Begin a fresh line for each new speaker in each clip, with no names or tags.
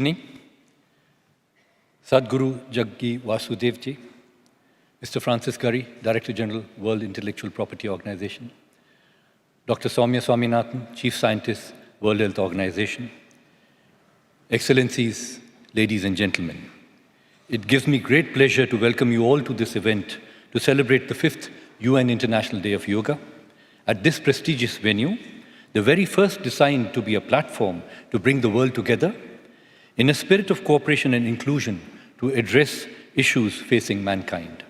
evening. Sadhguru Jaggi Vasudev ji, Mr. Francis Gurry, Director General, World Intellectual Property Organization, Dr. Soumya, Chief Scientist, World Health Organization, Excellencies, ladies and gentlemen, it gives me great pleasure to welcome you all to this event to celebrate the 5th UN International Day of Yoga at this prestigious venue, the very first designed to be a platform to bring the world together in a spirit of cooperation and inclusion to address issues facing mankind.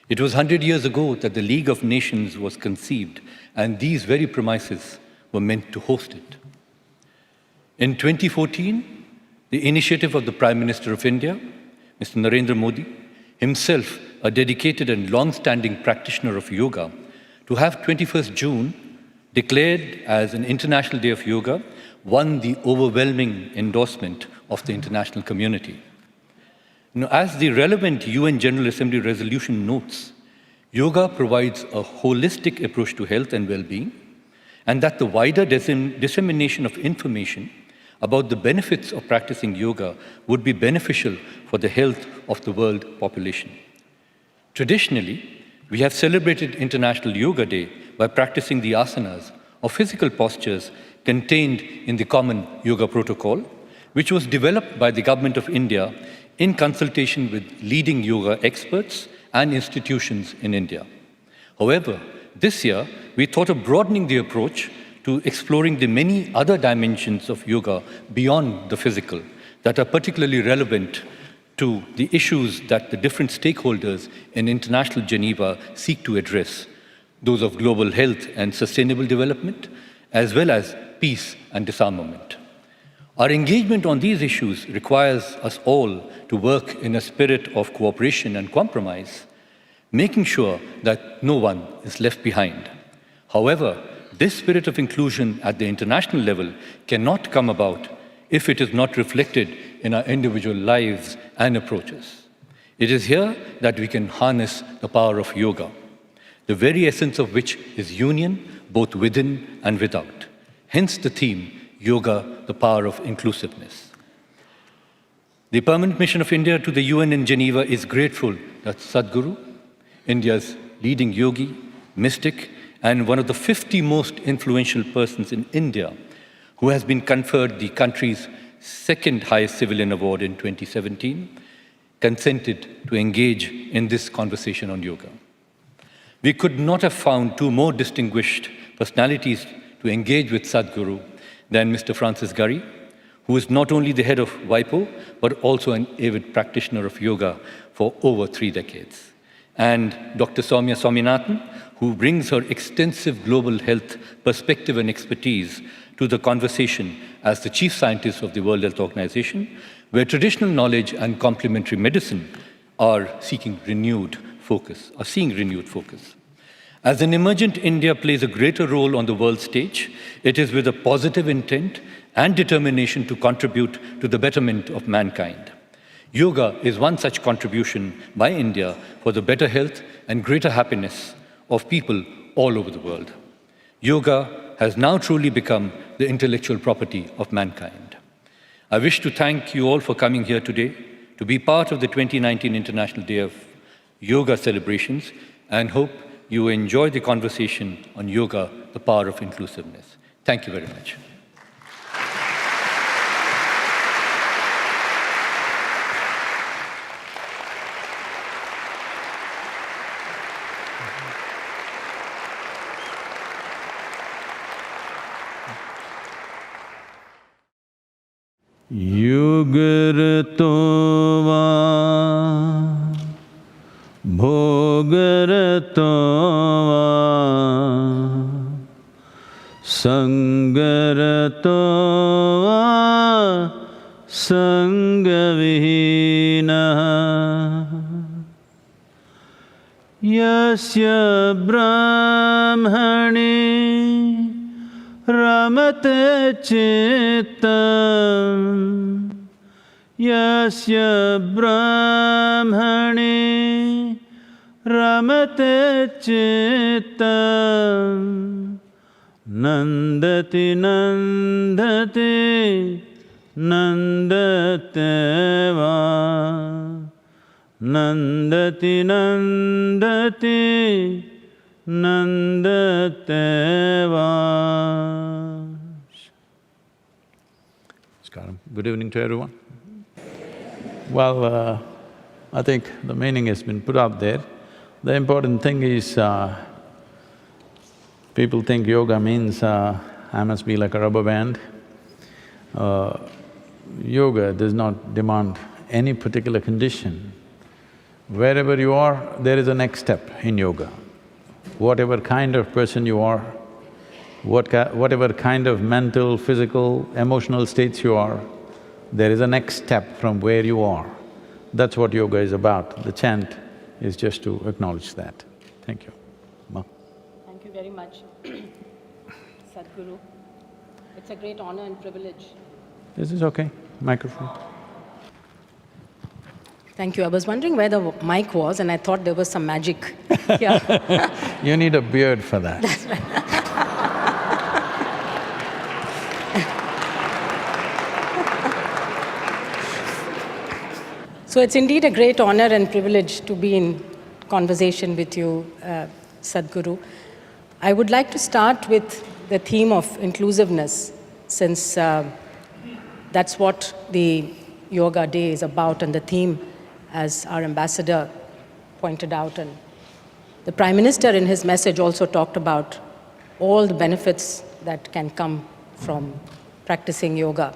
It was 100 years ago that the League of Nations was conceived, and these very premises were meant to host it. In 2014, the initiative of the Prime Minister of India, Mr. Narendra Modi, himself a dedicated and long-standing practitioner of yoga, to have 21st June declared as an International Day of Yoga, won the overwhelming endorsement of the international community. Now, as the relevant UN General Assembly resolution notes, yoga provides a holistic approach to health and well-being, and that the wider dissemination of information about the benefits of practicing yoga would be beneficial for the health of the world population. Traditionally, we have celebrated International Yoga Day by practicing the asanas or physical postures contained in the common yoga protocol, which was developed by the Government of India in consultation with leading yoga experts and institutions in India. However, this year, we thought of broadening the approach to exploring the many other dimensions of yoga beyond the physical that are particularly relevant to the issues that the different stakeholders in International Geneva seek to address, those of global health and sustainable development, as well as peace and disarmament. Our engagement on these issues requires us all to work in a spirit of cooperation and compromise, making sure that no one is left behind. However, this spirit of inclusion at the international level cannot come about if it is not reflected in our individual lives and approaches. It is here that we can harness the power of yoga, the very essence of which is union both within and without. Hence the theme, Yoga, the Power of Inclusiveness. The Permanent Mission of India to the UN in Geneva is grateful that Sadhguru, India's leading yogi, mystic, and one of the 50 most influential persons in India, who has been conferred the country's second highest civilian award in 2017, consented to engage in this conversation on yoga. We could not have found two more distinguished personalities to engage with Sadhguru than Mr. Francis Gurry, who is not only the head of WIPO, but also an avid practitioner of yoga for over 3 decades, and Dr. Soumya, who brings her extensive global health perspective and expertise to the conversation as the chief scientist of the World Health Organization, where traditional knowledge and complementary medicine are seeing renewed focus. As an emergent India plays a greater role on the world stage, it is with a positive intent and determination to contribute to the betterment of mankind. Yoga is one such contribution by India for the better health and greater happiness of people all over the world. Yoga has now truly become the intellectual property of mankind. I wish to thank you all for coming here today to be part of the 2019 International Day of Yoga celebrations, and hope you enjoy the conversation on yoga, the power of inclusiveness. Thank you very much.
युगरतोवा भोगरतोवा संगरतोवा संगविहीनः यस्य ब्रह्मणि रमते चित्तम् यस्य ब्रह्मणि रमते चित्तम् नन्दति नन्दति Nandateva Nandati Nandati Nandateva. Good evening to everyone. Well, I think the meaning has been put out there. The important thing is, people think yoga means I must be like a rubber band. Yoga does not demand any particular condition. Wherever you are, there is a next step in yoga. Whatever kind of person you are, whatever kind of mental, physical, emotional states you are, there is a next step from where you are. That's what yoga is about. The chant is just to acknowledge that. Thank you. Ma.
Thank you very much, Sadhguru. It's a great honor and privilege.
This is okay, microphone.
Thank you. I was wondering where the mic was and I thought there was some magic here.
You need a beard for that.
That's right. So it's indeed a great honor and privilege to be in conversation with you, Sadhguru. I would like to start with the theme of inclusiveness, since that's what the Yoga Day is about, and the theme, as our ambassador pointed out, and the Prime Minister in his message also talked about all the benefits that can come from practicing yoga.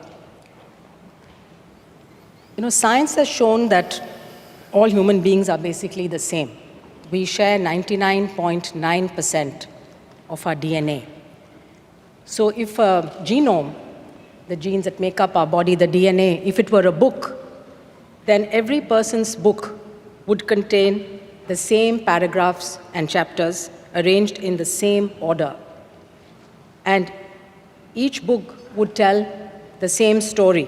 You know, science has shown that all human beings are basically the same. We share 99.9% of our DNA. So if a genome, the genes that make up our body, the DNA, if it were a book, then every person's book would contain the same paragraphs and chapters arranged in the same order. And each book would tell the same story.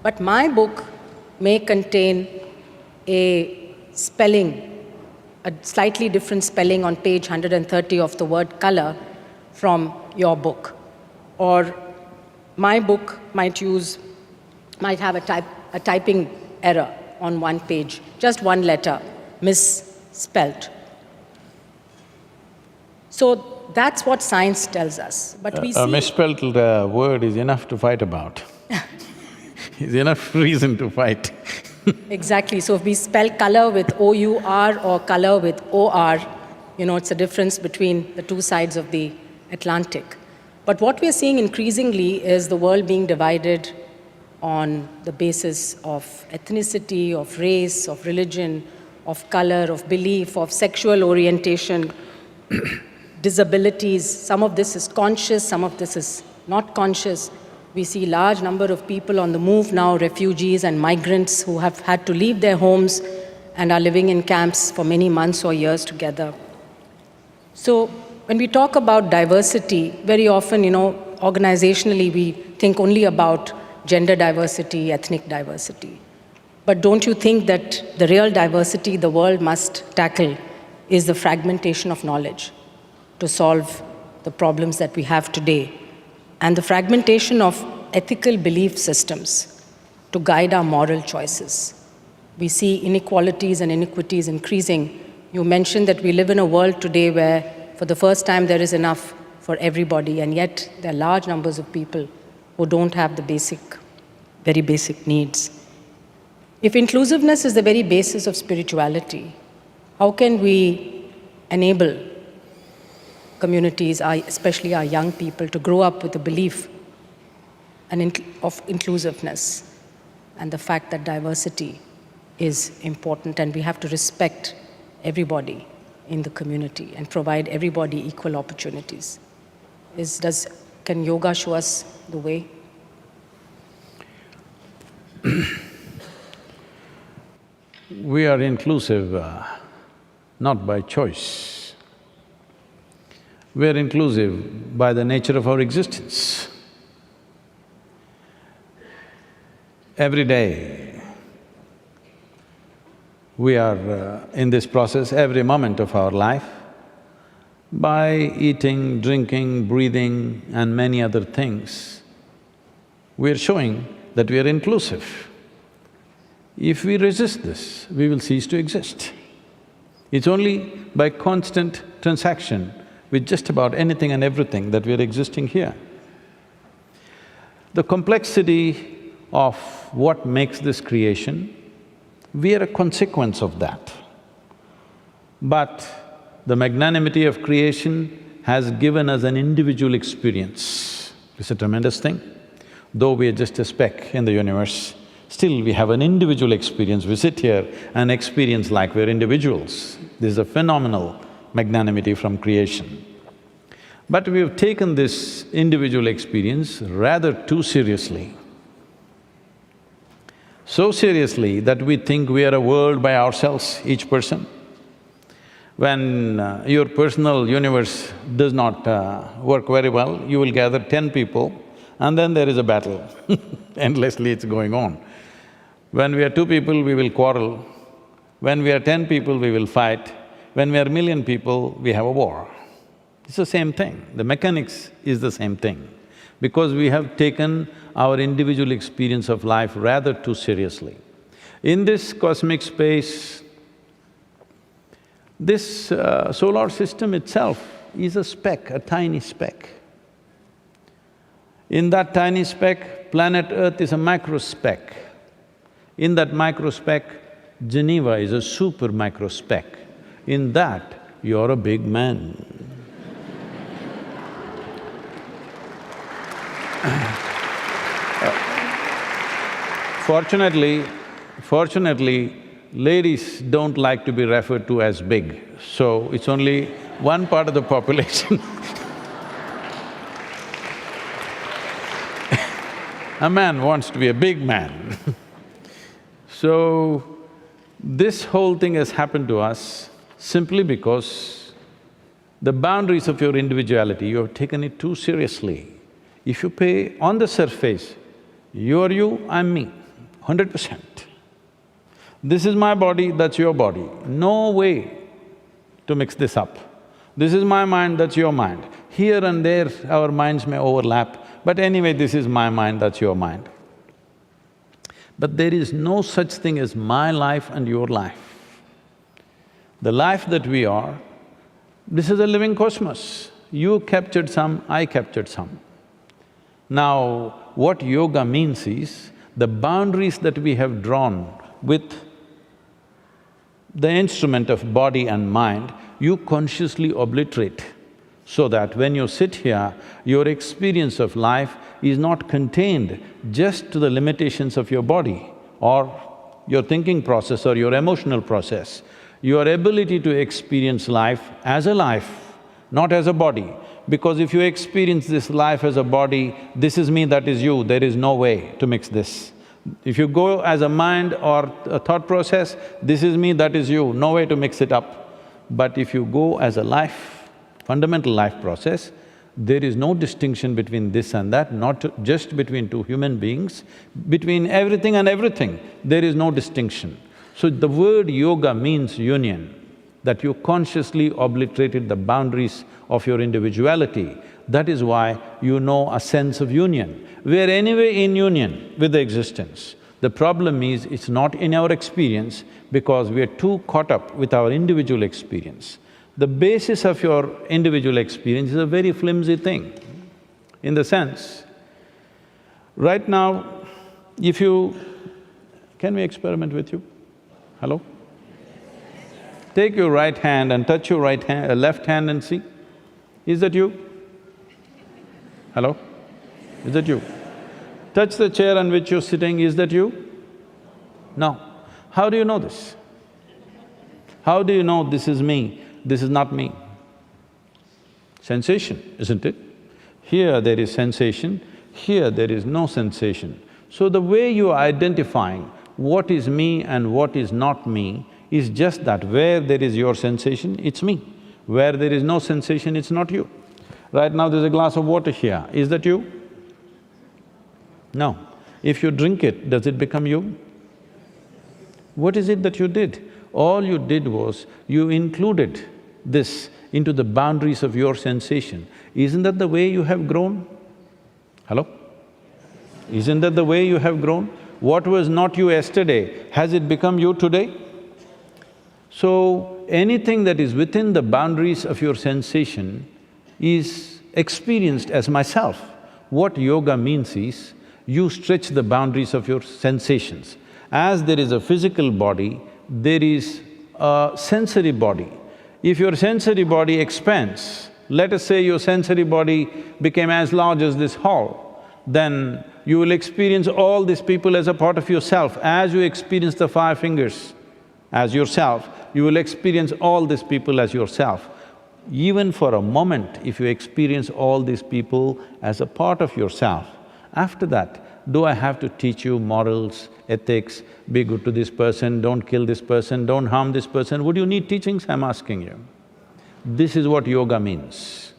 But my book may contain a spelling, a slightly different spelling on page 130 of the word color from your book. Or my book might have a typing error on one page, just one letter misspelt. So that's what science tells us, but we see…
A misspelled word is enough to fight about. Is enough reason to fight.
Exactly. So if we spell color with O-U-R or color with O-R, you know, it's a difference between the two sides of the Atlantic. But what we're seeing increasingly is the world being divided on the basis of ethnicity, of race, of religion, of color, of belief, of sexual orientation, disabilities. Some of this is conscious, some of this is not conscious. We see large number of people on the move now, refugees and migrants who have had to leave their homes and are living in camps for many months or years together. So when we talk about diversity, very often, you know, organizationally we think only about gender diversity, ethnic diversity. But don't you think that the real diversity the world must tackle is the fragmentation of knowledge to solve the problems that we have today, and the fragmentation of ethical belief systems to guide our moral choices? We see inequalities and iniquities increasing. You mentioned that we live in a world today where for the first time there is enough for everybody, and yet there are large numbers of people who don't have the very basic needs. If inclusiveness is the very basis of spirituality, how can we enable communities, especially our young people, to grow up with a belief of inclusiveness and the fact that diversity is important and we have to respect everybody in the community and provide everybody equal opportunities? Can yoga show us the way?
We are inclusive not by choice. We are inclusive by the nature of our existence. Every day, we are in this process, every moment of our life, by eating, drinking, breathing and many other things. We are showing that we are inclusive. If we resist this, we will cease to exist. It's only by constant transaction with just about anything and everything that we are existing here. The complexity of what makes this creation, we are a consequence of that. But the magnanimity of creation has given us an individual experience. It's a tremendous thing. Though we are just a speck in the universe, still we have an individual experience. We sit here and experience like we're individuals. This is a phenomenal magnanimity from creation. But we have taken this individual experience rather too seriously. So seriously that we think we are a world by ourselves, each person. When your personal universe does not work very well, you will gather 10 people and then there is a battle. Endlessly it's going on. When we are 2 people, we will quarrel. When we are 10 people, we will fight. When we are 1,000,000 people, we have a war. It's the same thing. The mechanics is the same thing. Because we have taken our individual experience of life rather too seriously. In this cosmic space, this solar system itself is a speck, a tiny speck. In that tiny speck, planet Earth is a micro speck. In that micro speck, Geneva is a super micro speck. In that, you're a big man. Fortunately, ladies don't like to be referred to as big, so it's only one part of the population. A man wants to be a big man. So, this whole thing has happened to us simply because the boundaries of your individuality, you have taken it too seriously. If you pay on the surface, you're you, I'm me, 100%. This is my body, that's your body. No way to mix this up. This is my mind, that's your mind. Here and there, our minds may overlap, but anyway, this is my mind, that's your mind. But there is no such thing as my life and your life. The life that we are, this is a living cosmos. You captured some, I captured some. Now, what yoga means is, the boundaries that we have drawn with the instrument of body and mind, you consciously obliterate, so that when you sit here, your experience of life is not contained just to the limitations of your body or your thinking process or your emotional process. Your ability to experience life as a life, not as a body. Because if you experience this life as a body, this is me, that is you, there is no way to mix this. If you go as a mind or a thought process, this is me, that is you, no way to mix it up. But if you go as a life, fundamental life process, there is no distinction between this and that, not just between 2 human beings, between everything and everything, there is no distinction. So the word yoga means union, that you consciously obliterated the boundaries of your individuality. That is why you know a sense of union. We are anyway in union with the existence. The problem is, it's not in our experience because we are too caught up with our individual experience. The basis of your individual experience is a very flimsy thing, in the sense, right now, if you… Can we experiment with you? Hello? Take your right hand and touch your left hand and see. Is that you? Hello? Is that you? Touch the chair on which you're sitting, is that you? No. How do you know this? How do you know this is me, this is not me? Sensation, isn't it? Here there is sensation, here there is no sensation. So the way you are identifying what is me and what is not me is just that where there is your sensation, it's me. Where there is no sensation, it's not you. Right now there's a glass of water here, is that you? No. If you drink it, does it become you? What is it that you did? All you did was, you included this into the boundaries of your sensation. Isn't that the way you have grown? Hello? Isn't that the way you have grown? What was not you yesterday, has it become you today? So, anything that is within the boundaries of your sensation is experienced as myself. What yoga means is, you stretch the boundaries of your sensations. As there is a physical body, there is a sensory body. If your sensory body expands, let us say your sensory body became as large as this hall, then you will experience all these people as a part of yourself. As you experience the 5 fingers as yourself, you will experience all these people as yourself. Even for a moment, if you experience all these people as a part of yourself, after that, do I have to teach you morals, ethics, be good to this person, don't kill this person, don't harm this person? Would you need teachings? I'm asking you. This is what yoga means.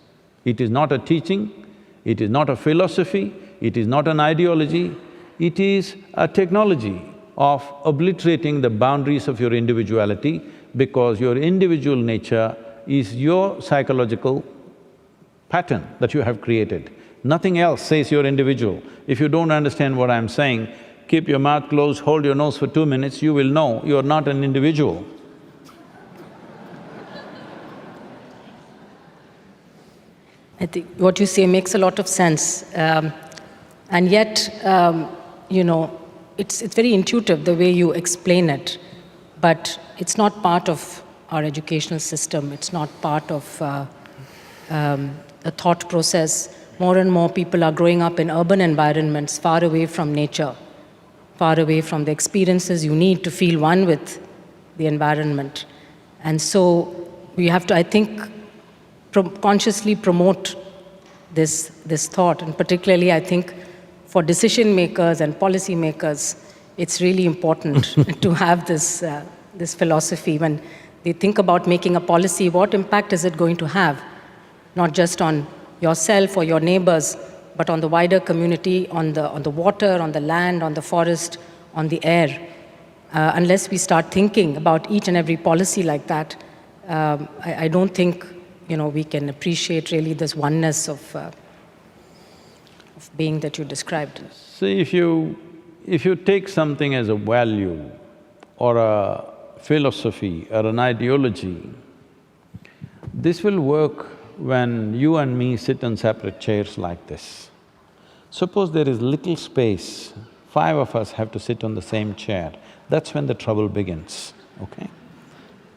It is not a teaching, it is not a philosophy, it is not an ideology, it is a technology of obliterating the boundaries of your individuality, because your individual nature is your psychological pattern that you have created. Nothing else says you're individual. If you don't understand what I'm saying, keep your mouth closed, hold your nose for 2 minutes, you will know you're not an individual.
I think what you say makes a lot of sense. And yet, it's very intuitive the way you explain it, but it's not part of our educational system, it's not part of the thought process. More and more people are growing up in urban environments, far away from nature, far away from the experiences you need to feel one with the environment. And so we have to, I think, consciously promote this thought, and particularly I think for decision makers and policy makers, it's really important to have this philosophy. When they think about making a policy, what impact is it going to have? Not just on yourself or your neighbors, but on the wider community, on the water, on the land, on the forest, on the air. Unless we start thinking about each and every policy like that, I don't think we can appreciate really this oneness of being that you described.
See, if you take something as a value or a philosophy or an ideology, this will work when you and me sit on separate chairs like this. Suppose there is little space, 5 of us have to sit on the same chair, that's when the trouble begins, okay?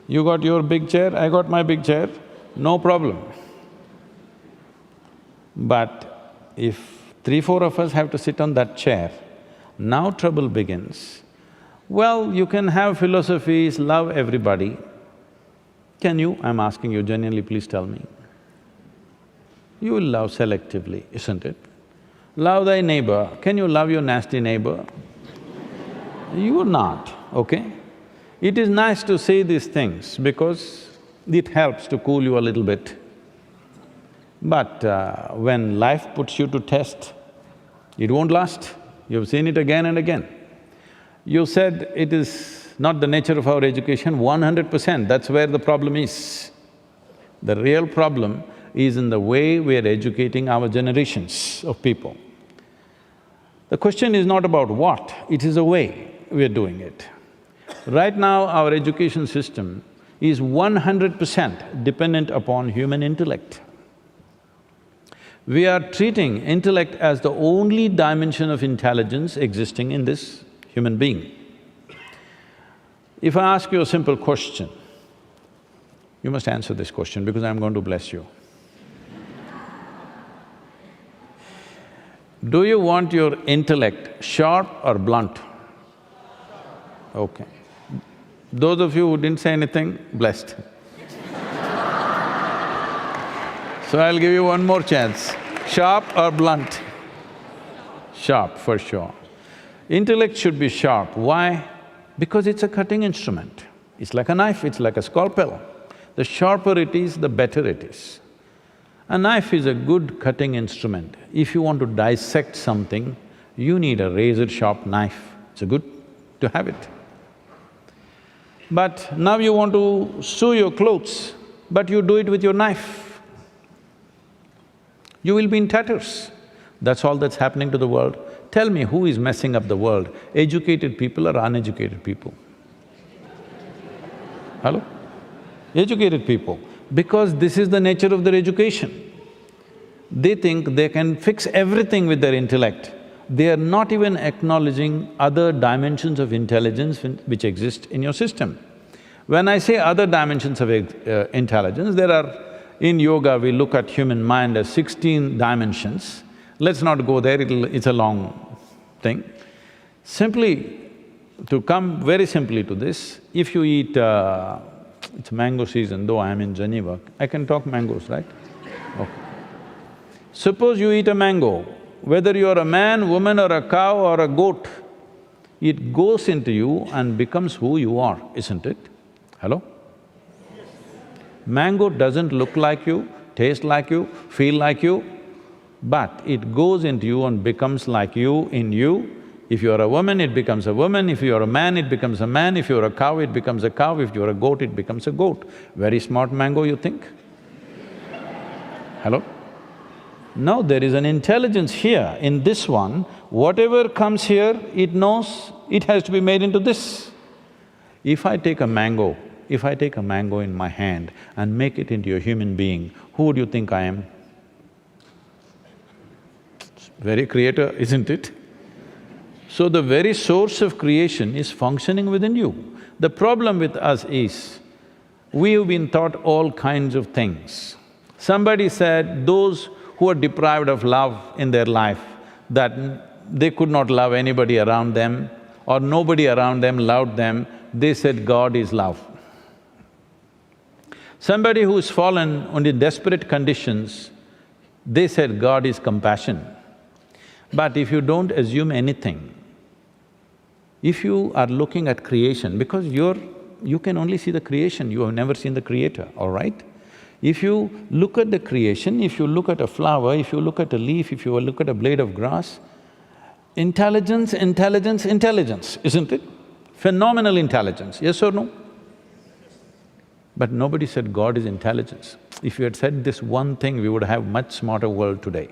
You got your big chair, I got my big chair, no problem. But if 3-4 of us have to sit on that chair, now trouble begins. Well, you can have philosophies, love everybody. Can you? I'm asking you genuinely, please tell me. You will love selectively, isn't it? Love thy neighbor. Can you love your nasty neighbor? You will not, okay? It is nice to say these things because it helps to cool you a little bit. But when life puts you to test, it won't last. You've seen it again and again. You said it is not the nature of our education, 100%, that's where the problem is. The real problem is in the way we are educating our generations of people. The question is not about what, it is the way we are doing it. Right now, our education system is 100% dependent upon human intellect. We are treating intellect as the only dimension of intelligence existing in this human being. If I ask you a simple question, you must answer this question because I'm going to bless you. Do you want your intellect sharp or blunt? Okay. Those of you who didn't say anything, blessed. So I'll give you one more chance. Sharp or blunt? Sharp, for sure. Intellect should be sharp. Why? Because it's a cutting instrument. It's like a knife, it's like a scalpel. The sharper it is, the better it is. A knife is a good cutting instrument. If you want to dissect something, you need a razor-sharp knife. It's good to have it. But now you want to sew your clothes, but you do it with your knife. You will be in tatters. That's all that's happening to the world. Tell me who is messing up the world, educated people or uneducated people? Hello? Educated people, because this is the nature of their education. They think they can fix everything with their intellect. They are not even acknowledging other dimensions of intelligence which exist in your system. When I say other dimensions of intelligence, there are… in yoga, we look at human mind as 16 dimensions. Let's not go there, it's a long thing. Simply, to come very simply to this, if you eat… it's mango season, though I am in Geneva, I can talk mangoes, right? Okay. Suppose you eat a mango, whether you're a man, woman or a cow or a goat, it goes into you and becomes who you are, isn't it? Hello? Mango doesn't look like you, taste like you, feel like you, but it goes into you and becomes like you in you. If you're a woman, it becomes a woman, if you're a man, it becomes a man, if you're a cow, it becomes a cow, if you're a goat, it becomes a goat. Very smart mango, you think? Hello? No, there is an intelligence here. In this one, whatever comes here, it knows it has to be made into this. If I take a mango in my hand and make it into a human being, who would you think I am? Very creator, isn't it? So the very source of creation is functioning within you. The problem with us is, we have been taught all kinds of things. Somebody said those who are deprived of love in their life, that they could not love anybody around them or nobody around them loved them, they said God is love. Somebody who's fallen under desperate conditions, they said God is compassion. But if you don't assume anything, if you are looking at creation, because you can only see the creation, you have never seen the creator, all right? If you look at the creation, if you look at a flower, if you look at a leaf, if you look at a blade of grass, intelligence, intelligence, intelligence, isn't it? Phenomenal intelligence, yes or no? But nobody said God is intelligence. If you had said this one thing, we would have much smarter world today.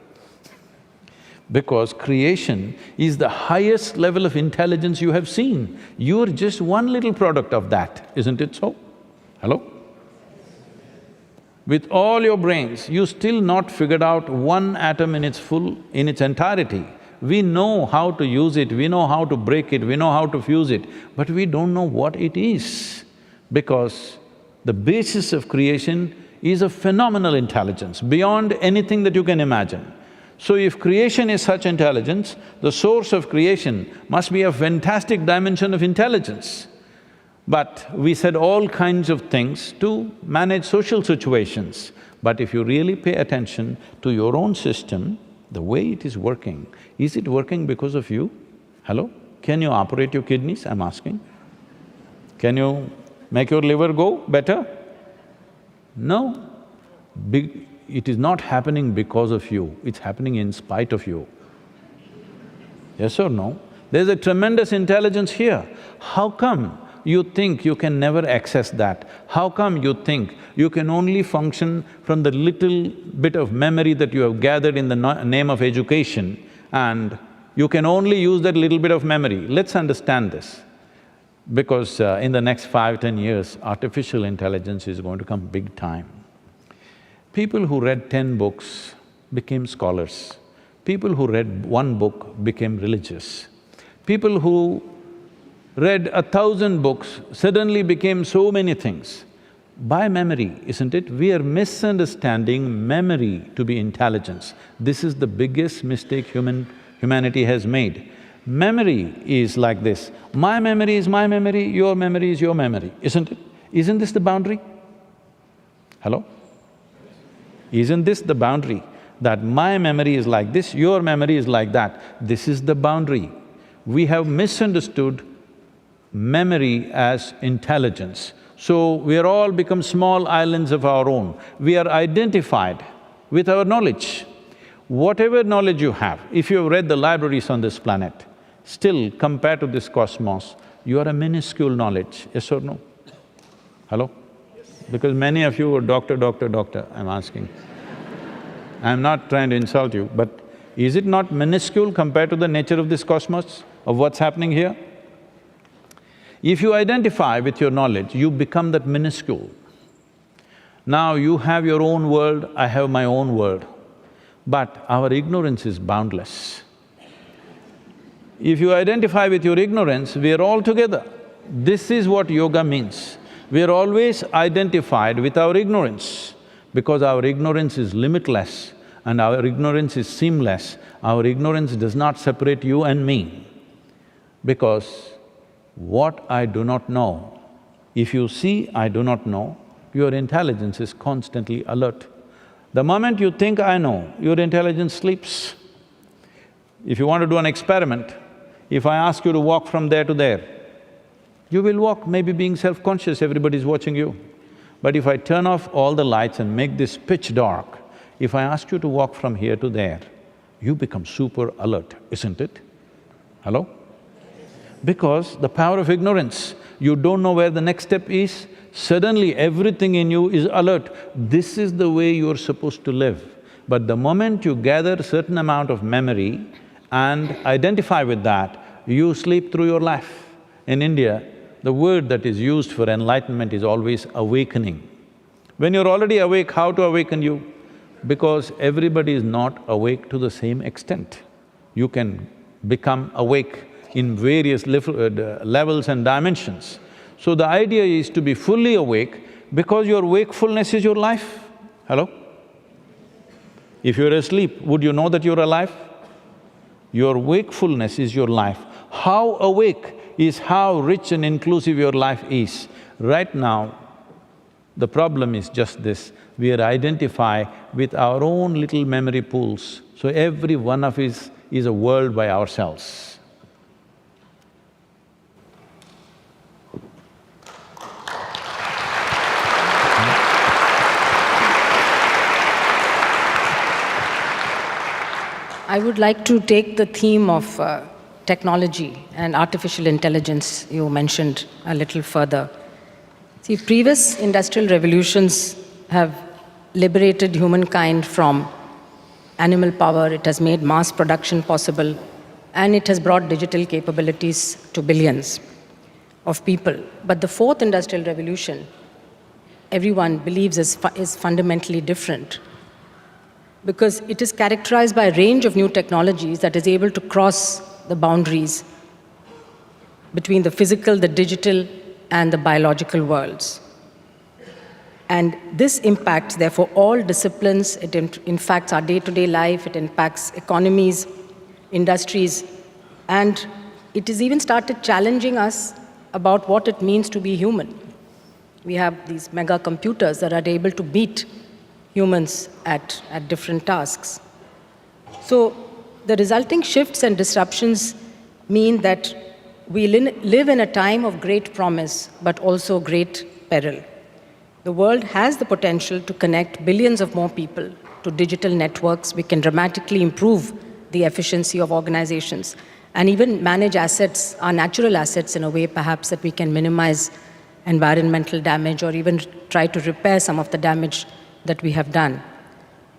Because creation is the highest level of intelligence you have seen. You're just one little product of that, isn't it so? Hello? With all your brains, you still not figured out one atom in its entirety. We know how to use it, we know how to break it, we know how to fuse it, but we don't know what it is. Because the basis of creation is a phenomenal intelligence, beyond anything that you can imagine. So if creation is such intelligence, the source of creation must be a fantastic dimension of intelligence. But we said all kinds of things to manage social situations. But if you really pay attention to your own system, the way it is it working because of you? Hello? Can you operate your kidneys, I'm asking? Can you make your liver go better? No. It is not happening because of you, it's happening in spite of you. Yes or no? There's a tremendous intelligence here. How come you think you can never access that? How come you think you can only function from the little bit of memory that you have gathered in the name of education, and you can only use that little bit of memory? Let's understand this, because in the next 5–10 years, artificial intelligence is going to come big time. People who read 10 books became scholars. People who read one book became religious. People who read 1,000 books suddenly became so many things. By memory, isn't it? We are misunderstanding memory to be intelligence. This is the biggest mistake humanity has made. Memory is like this, my memory is my memory, your memory is your memory, isn't it? Isn't this the boundary? Hello? Isn't this the boundary? That my memory is like this, your memory is like that. This is the boundary. We have misunderstood memory as intelligence. So we are all become small islands of our own. We are identified with our knowledge. Whatever knowledge you have, if you have read the libraries on this planet, still compared to this cosmos, you are a minuscule knowledge, yes or no? Hello? Because many of you are doctor, I'm asking. I'm not trying to insult you, but Is it not minuscule compared to the nature of this cosmos, of what's happening here? If you identify with your knowledge, you become that minuscule. Now you have your own world, I have my own world, but our ignorance is boundless. If you identify with your ignorance, we are all together. This is what yoga means. We are always identified with our ignorance, because our ignorance is limitless and our ignorance is seamless. Our ignorance does not separate you and me, because what I do not know, if you see I do not know, your intelligence is constantly alert. The moment you think I know, your intelligence sleeps. If you want to do an experiment, if I ask you to walk from there to there, you will walk, maybe being self-conscious, everybody's watching you. But if I turn off all the lights and make this pitch dark, if I ask you to walk from here to there, you become super alert, isn't it? Hello? Because the power of ignorance, you don't know where the next step is, suddenly everything in you is alert. This is the way you're supposed to live. But the moment you gather a certain amount of memory and identify with that, you sleep through your life. In India, the word that is used for enlightenment is always awakening. When you're already awake, how to awaken you? Because everybody is not awake to the same extent. You can become awake in various levels and dimensions. So the idea is to be fully awake, because your wakefulness is your life. Hello? If you're asleep, would you know that you're alive? Your wakefulness is your life. How awake is how rich and inclusive your life is. Right now, the problem is just this, we are identified with our own little memory pools. So every one of us is a world by ourselves.
I would like to take the theme of technology and artificial intelligence you mentioned a little further. See, previous industrial revolutions have liberated humankind from animal power, it has made mass production possible, and it has brought digital capabilities to billions of people. But the fourth industrial revolution, everyone believes is fundamentally different, because it is characterized by a range of new technologies that is able to cross the boundaries between the physical, the digital, and the biological worlds. And this impacts, therefore, all disciplines. It impacts our day-to-day life, it impacts economies, industries, and it has even started challenging us about what it means to be human. We have these mega computers that are able to beat humans at different tasks. So the resulting shifts and disruptions mean that we live in a time of great promise, but also great peril. The world has the potential to connect billions of more people to digital networks. We can dramatically improve the efficiency of organizations and even manage assets, our natural assets, in a way perhaps that we can minimize environmental damage or even try to repair some of the damage that we have done.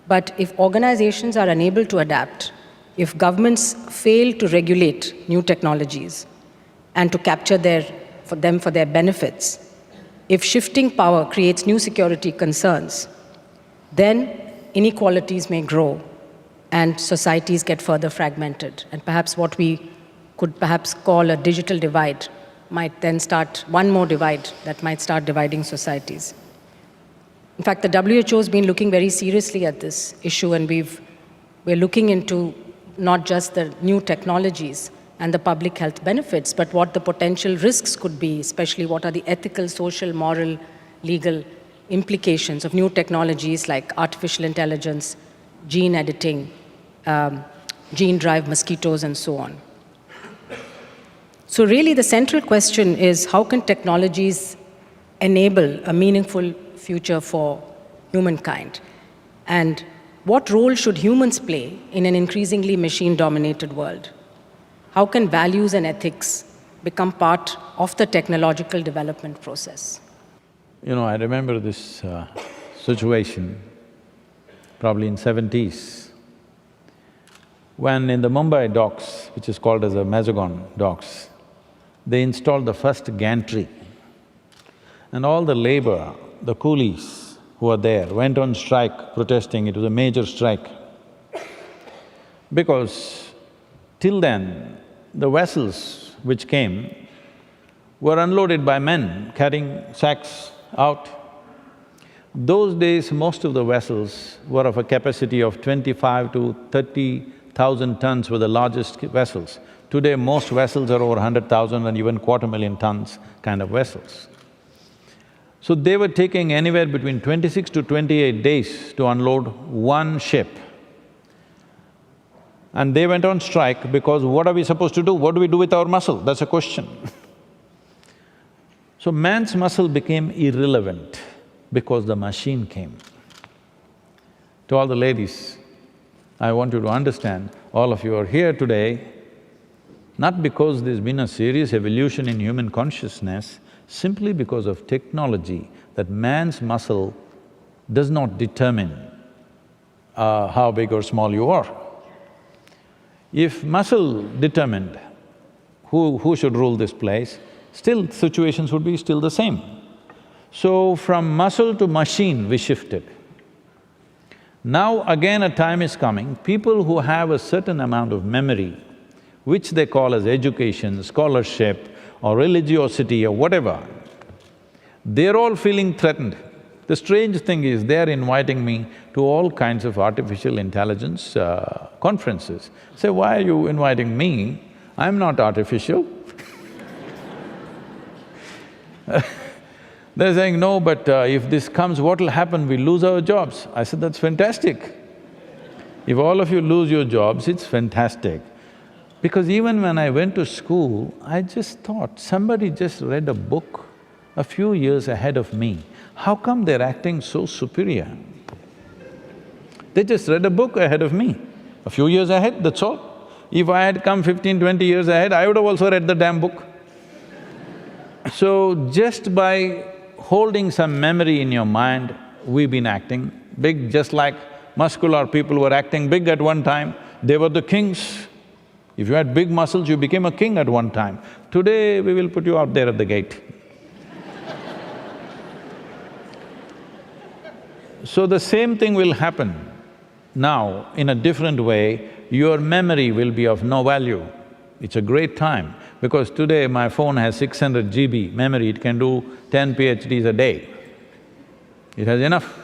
But if organizations are unable to adapt, if governments fail to regulate new technologies and to capture them for their benefits, if shifting power creates new security concerns, then inequalities may grow and societies get further fragmented. And perhaps what we could perhaps call a digital divide might then start, one more divide that might start dividing societies. In fact, the WHO has been looking very seriously at this issue, and we're looking into not just the new technologies and the public health benefits, but what the potential risks could be, especially what are the ethical, social, moral, legal implications of new technologies like artificial intelligence, gene editing, gene-drive mosquitoes, and so on. So really the central question is, how can technologies enable a meaningful future for humankind? And what role should humans play in an increasingly machine-dominated world? How can values and ethics become part of the technological development process?
You know, I remember this situation, probably in 70s. When in the Mumbai docks, which is called as the Mazagon docks, they installed the first gantry, and all the labor, the coolies who were there went on strike protesting. It was a major strike. Because till then, the vessels which came were unloaded by men carrying sacks out. Those days, most of the vessels were of a capacity of 25 to 30,000 tons were the largest vessels. Today, most vessels are over 100,000 and even 250,000 tons kind of vessels. So they were taking anywhere between 26 to 28 days to unload one ship. And they went on strike because what are we supposed to do? What do we do with our muscle? That's a question. So man's muscle became irrelevant because the machine came. To all the ladies, I want you to understand, all of you are here today not because there's been a serious evolution in human consciousness, simply because of technology, that man's muscle does not determine how big or small you are. If muscle determined who should rule this place, still situations would be still the same. So from muscle to machine we shifted. Now again a time is coming, people who have a certain amount of memory, which they call as education, scholarship or religiosity or whatever, they're all feeling threatened. The strange thing is, they're inviting me to all kinds of artificial intelligence conferences. Say, why are you inviting me? I'm not artificial. They're saying, no, but if this comes, what'll happen? We lose our jobs. I said, that's fantastic. If all of you lose your jobs, it's fantastic. Because even when I went to school, I just thought, somebody just read a book a few years ahead of me. How come they're acting so superior? They just read a book ahead of me, a few years ahead, that's all. If I had come 15, 20 years ahead, I would have also read the damn book. So just by holding some memory in your mind, we've been acting big, just like muscular people were acting big at one time. They were the kings. If you had big muscles, you became a king at one time. Today, we will put you out there at the gate. So the same thing will happen now in a different way. Your memory will be of no value. It's a great time, because today my phone has 600 GB memory, it can do 10 PhDs a day. It has enough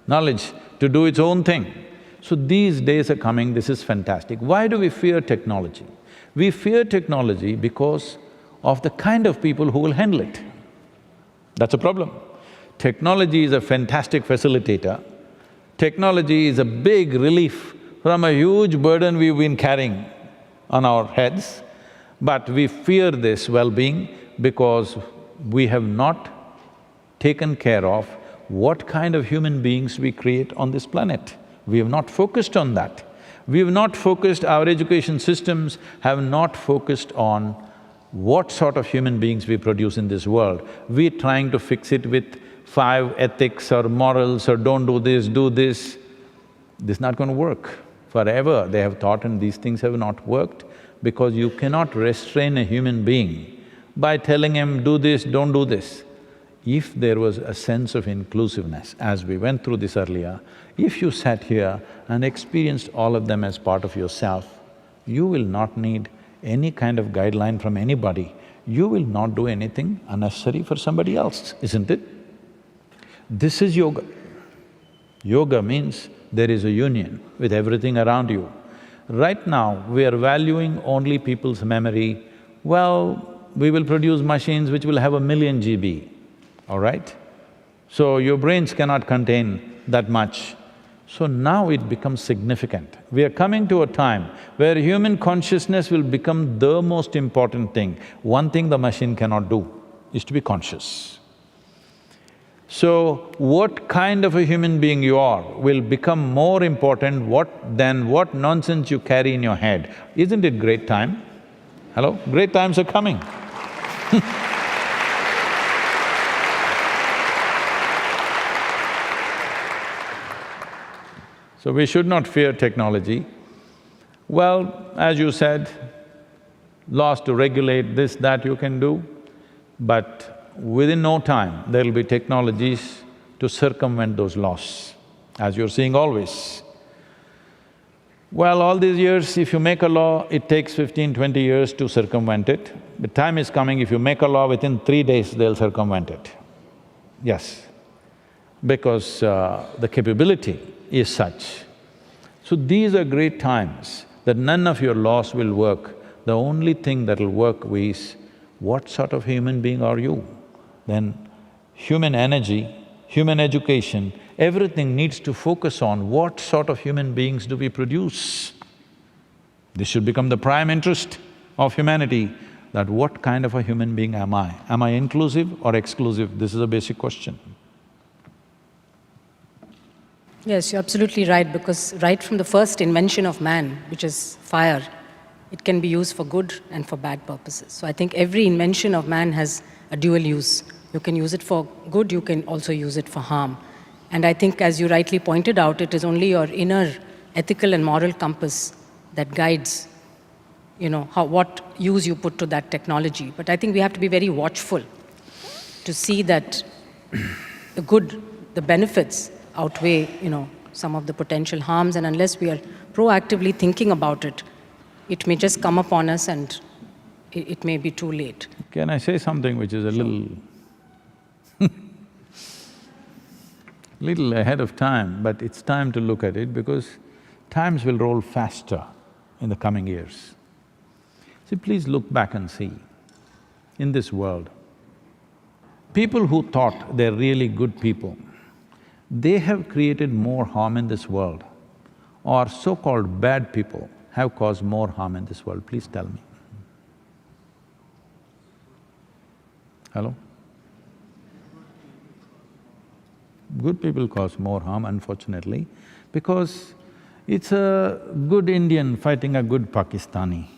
knowledge to do its own thing. So these days are coming, this is fantastic. Why do we fear technology? We fear technology because of the kind of people who will handle it. That's a problem. Technology is a fantastic facilitator. Technology is a big relief from a huge burden we've been carrying on our heads, but we fear this well-being because we have not taken care of what kind of human beings we create on this planet. We have not focused on that. We have not focused, our education systems have not focused on what sort of human beings we produce in this world. We're trying to fix it with 5 ethics or morals or don't do this, do this. This is not going to work. Forever they have taught, and these things have not worked because you cannot restrain a human being by telling him, do this, don't do this. If there was a sense of inclusiveness, as we went through this earlier, if you sat here and experienced all of them as part of yourself, you will not need any kind of guideline from anybody. You will not do anything unnecessary for somebody else, isn't it? This is yoga. Yoga means there is a union with everything around you. Right now, we are valuing only people's memory. Well, we will produce machines which will have 1,000,000 GB, all right? So your brains cannot contain that much. So now it becomes significant. We are coming to a time where human consciousness will become the most important thing. One thing the machine cannot do is to be conscious. So, what kind of a human being you are will become more important than what nonsense you carry in your head. Isn't it great time? Hello? Great times are coming. So we should not fear technology. Well, as you said, laws to regulate this, that you can do, but within no time, there'll be technologies to circumvent those laws, as you're seeing always. Well, all these years, if you make a law, it takes 15, 20 years to circumvent it. The time is coming, if you make a law, within 3 days, they'll circumvent it. Yes, because the capability is such. So these are great times that none of your laws will work. The only thing that'll work is, what sort of human being are you? Then human energy, human education, everything needs to focus on what sort of human beings do we produce. This should become the prime interest of humanity, that what kind of a human being am I? Am I inclusive or exclusive? This is a basic question.
Yes, you're absolutely right, because right from the first invention of man, which is fire, it can be used for good and for bad purposes. So I think every invention of man has a dual use. You can use it for good, you can also use it for harm. And I think, as you rightly pointed out, it is only your inner ethical and moral compass that guides, what use you put to that technology. But I think we have to be very watchful to see that the benefits outweigh, some of the potential harms, and unless we are proactively thinking about it, it may just come upon us and it may be too late.
Can I say something which is a little little ahead of time, but it's time to look at it because times will roll faster in the coming years. See, please look back and see, in this world, people who thought they're really good people, they have created more harm in this world, or so-called bad people have caused more harm in this world. Please tell me. Hello? Good people cause more harm, unfortunately, because it's a good Indian fighting a good Pakistani.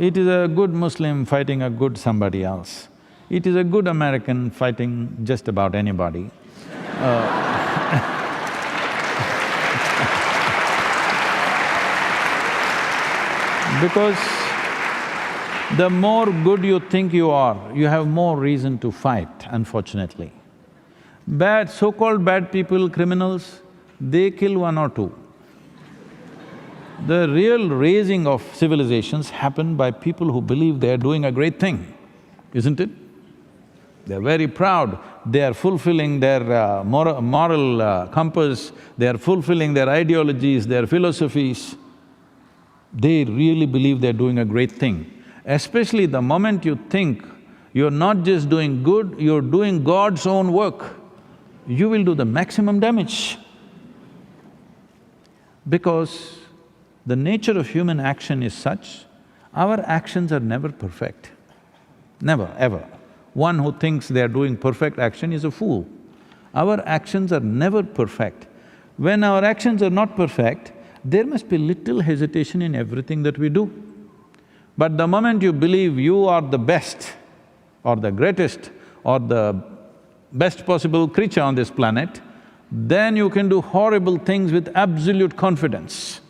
It is a good Muslim fighting a good somebody else. It is a good American fighting just about anybody. Because the more good you think you are, you have more reason to fight, unfortunately. So-called bad people, criminals, they kill one or two. The real raising of civilizations happen by people who believe they are doing a great thing, isn't it? They're very proud, they are fulfilling their moral compass, they are fulfilling their ideologies, their philosophies. They really believe they're doing a great thing. Especially the moment you think you're not just doing good, you're doing God's own work, you will do the maximum damage. Because the nature of human action is such, our actions are never perfect, never, ever. One who thinks they are doing perfect action is a fool. Our actions are never perfect. When our actions are not perfect, there must be little hesitation in everything that we do. But the moment you believe you are the best or the greatest or the best possible creature on this planet, then you can do horrible things with absolute confidence.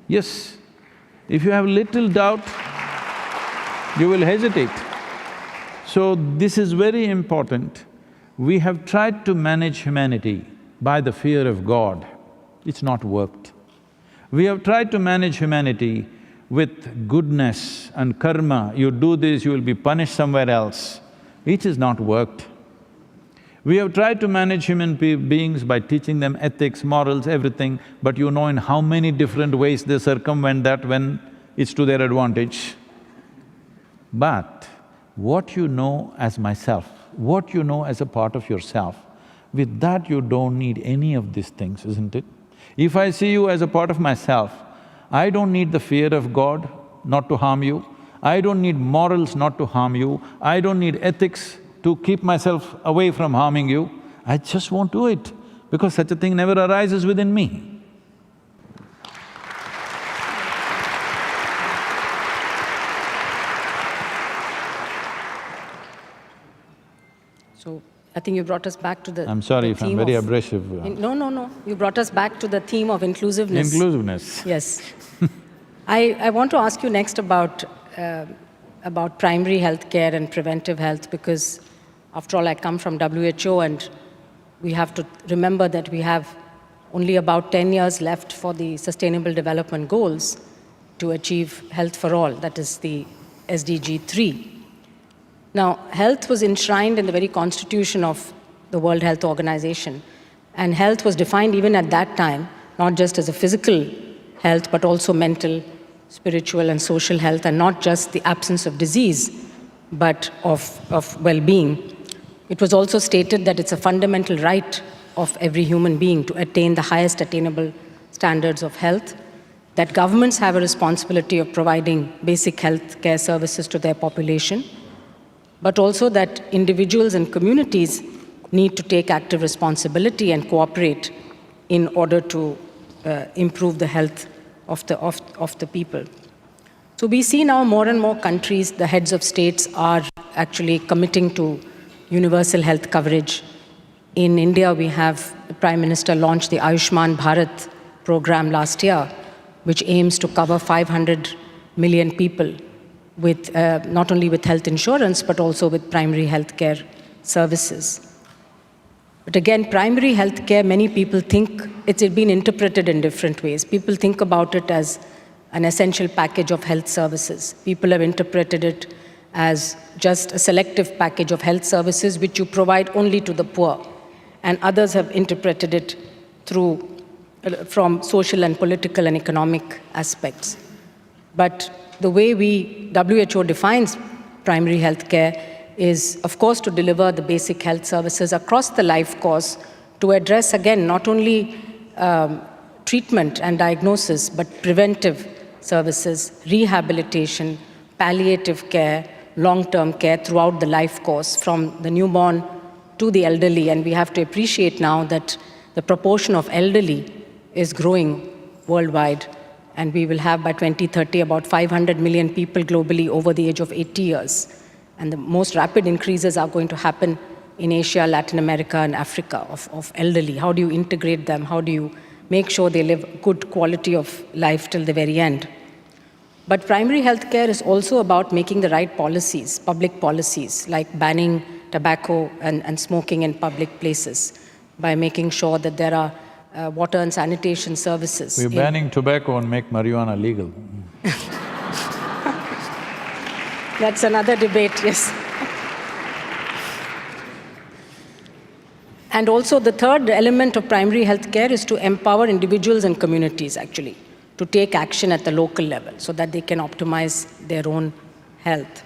Yes, if you have little doubt, you will hesitate. So this is very important. We have tried to manage humanity by the fear of God. It's not worked. We have tried to manage humanity with goodness and karma. You do this, you will be punished somewhere else. It has not worked. We have tried to manage human beings by teaching them ethics, morals, everything, but you know in how many different ways they circumvent that when it's to their advantage. But what you know as myself, what you know as a part of yourself, with that you don't need any of these things, isn't it? If I see you as a part of myself, I don't need the fear of God not to harm you, I don't need morals not to harm you, I don't need ethics to keep myself away from harming you, I just won't do it, because such a thing never arises within me.
So, I think you brought us back to the
I'm sorry
the
if I'm
theme
very
of-
abrasive.
No. You brought us back to the theme of inclusiveness.
Inclusiveness.
Yes. I want to ask you next about primary health care and preventive health, because after all, I come from WHO, and we have to remember that we have only about 10 years left for the Sustainable Development Goals to achieve health for all, that is the SDG 3. Now, health was enshrined in the very constitution of the World Health Organization, and health was defined even at that time, not just as a physical health, but also mental, spiritual, and social health, and not just the absence of disease, but of well-being. It was also stated that it's a fundamental right of every human being to attain the highest attainable standards of health, that governments have a responsibility of providing basic health care services to their population, but also that individuals and communities need to take active responsibility and cooperate in order to improve the health of the people. So we see now more and more countries, the heads of states are actually committing to universal health coverage. In India, we have the Prime Minister launched the Ayushman Bharat program last year, which aims to cover 500 million people with not only with health insurance, but also with primary health care services. But again, primary health care, many people think it's been interpreted in different ways. People think about it as an essential package of health services. People have interpreted it as just a selective package of health services which you provide only to the poor. And others have interpreted it from social and political and economic aspects. But the way WHO defines primary health care is, of course, to deliver the basic health services across the life course to address, again, not only treatment and diagnosis, but preventive services, rehabilitation, palliative care, long-term care throughout the life course, from the newborn to the elderly. And we have to appreciate now that the proportion of elderly is growing worldwide. And we will have by 2030 about 500 million people globally over the age of 80 years. And the most rapid increases are going to happen in Asia, Latin America, and Africa of elderly. How do you integrate them? How do you make sure they live good quality of life till the very end? But primary health care is also about making the right policies, public policies, like banning tobacco and smoking in public places, by making sure that there are water and sanitation services.
We're banning tobacco and make marijuana legal.
That's another debate, yes. And also the third element of primary health care is to empower individuals and communities, actually, to take action at the local level so that they can optimize their own health.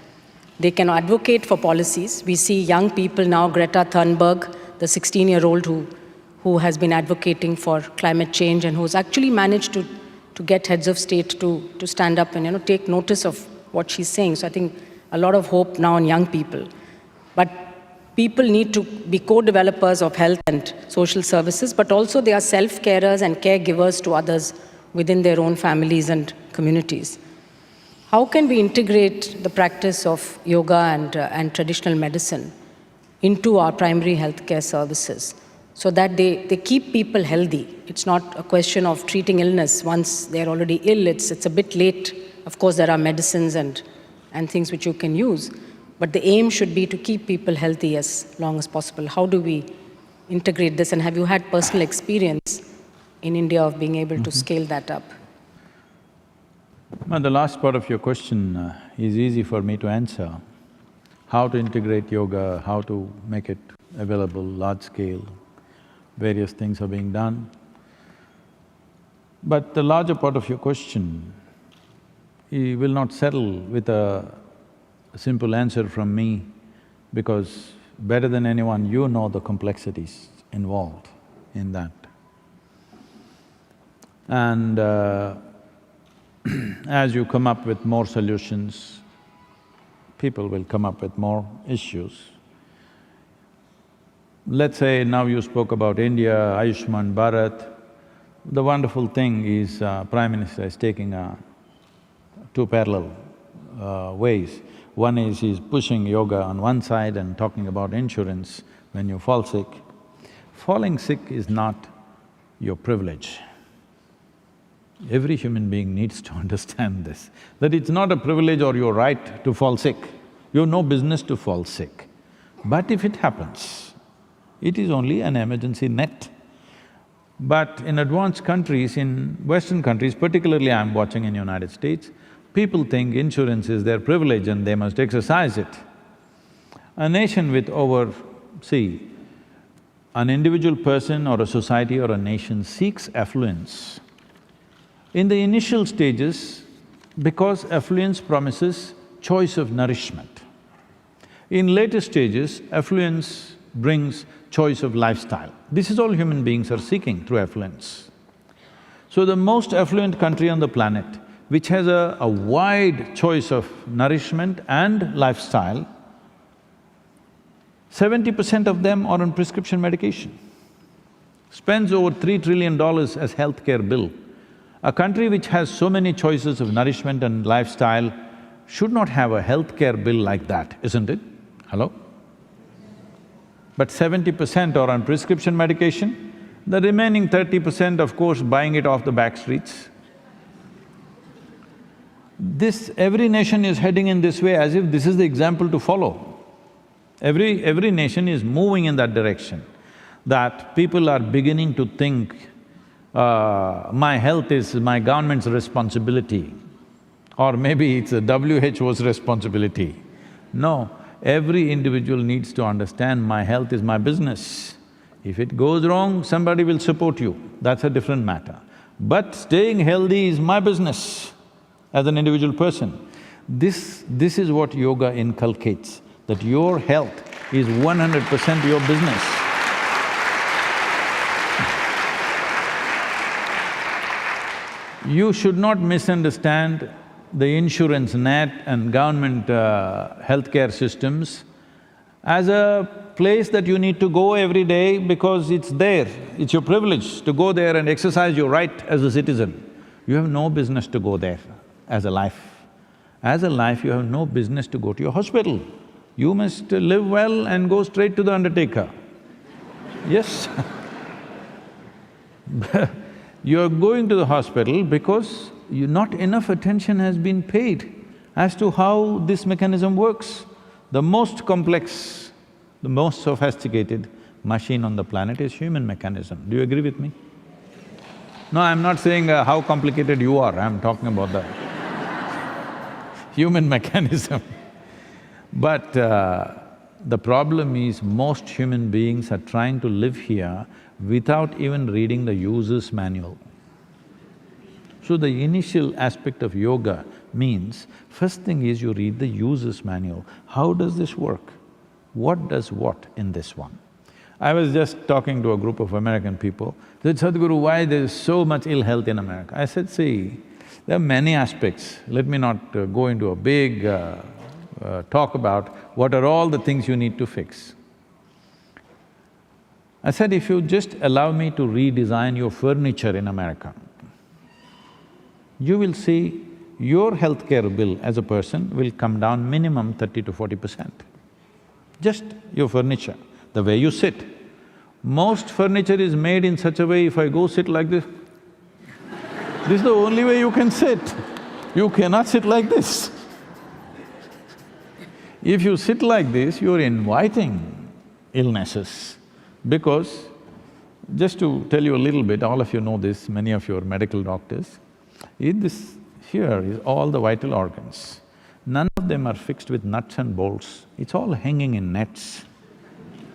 They can advocate for policies. We see young people now, Greta Thunberg, the 16-year-old who has been advocating for climate change and who's actually managed to get heads of state to stand up and take notice of what she's saying. So I think a lot of hope now in young people. But people need to be co-developers of health and social services, but also they are self-carers and caregivers to others within their own families and communities. How can we integrate the practice of yoga and traditional medicine into our primary healthcare services so that they keep people healthy? It's not a question of treating illness once they're already ill. It's a bit late. Of course, there are medicines and things which you can use, but the aim should be to keep people healthy as long as possible. How do we integrate this, and have you had personal experience in India of being able to scale that up?
Well, the last part of your question is easy for me to answer. How to integrate yoga, how to make it available, large scale, various things are being done. But the larger part of your question, you will not settle with a simple answer from me, because better than anyone, you know the complexities involved in that. And as you come up with more solutions, people will come up with more issues. Let's say now you spoke about India, Ayushman Bharat. The wonderful thing is Prime Minister is taking two parallel ways. One is he's pushing yoga on one side and talking about insurance, when you fall sick, falling sick is not your privilege. Every human being needs to understand this, that it's not a privilege or your right to fall sick. You have no business to fall sick. But if it happens, it is only an emergency net. But in advanced countries, in Western countries, particularly I'm watching in United States, people think insurance is their privilege and they must exercise it. A nation with see, an individual person or a society or a nation seeks affluence. In the initial stages, because affluence promises choice of nourishment. In later stages, affluence brings choice of lifestyle. This is all human beings are seeking through affluence. So the most affluent country on the planet, which has a wide choice of nourishment and lifestyle, 70% of them are on prescription medication, spends over $3 trillion as healthcare bill. A country which has so many choices of nourishment and lifestyle should not have a healthcare bill like that, isn't it? Hello? But 70% are on prescription medication, the remaining 30% of course buying it off the back streets. Every nation is heading in this way as if this is the example to follow. Every nation is moving in that direction, that people are beginning to think, my health is my government's responsibility, or maybe it's the WHO's responsibility. No, every individual needs to understand my health is my business. If it goes wrong, somebody will support you, that's a different matter. But staying healthy is my business as an individual person. This is what yoga inculcates, that your health is 100% your business. You should not misunderstand the insurance net and government healthcare systems as a place that you need to go every day because it's there, it's your privilege to go there and exercise your right as a citizen. You have no business to go there as a life. As a life, you have no business to go to your hospital. You must live well and go straight to the undertaker. Yes You're going to the hospital because not enough attention has been paid as to how this mechanism works. The most complex, the most sophisticated machine on the planet is human mechanism. Do you agree with me? No, I'm not saying how complicated you are, I'm talking about the human mechanism. But the problem is most human beings are trying to live here without even reading the user's manual. So the initial aspect of yoga means, first thing is you read the user's manual. How does this work? What does what in this one? I was just talking to a group of American people, they said, Sadhguru, why there is so much ill health in America? I said, see, there are many aspects. Let me not go into a big talk about what are all the things you need to fix. I said, if you just allow me to redesign your furniture in America, you will see your healthcare bill as a person will come down minimum 30 to 40%. Just your furniture, the way you sit. Most furniture is made in such a way, if I go sit like this, this is the only way you can sit. You cannot sit like this. If you sit like this, you're inviting illnesses. Because, just to tell you a little bit, all of you know this, many of you are medical doctors, here is all the vital organs. None of them are fixed with nuts and bolts, it's all hanging in nets.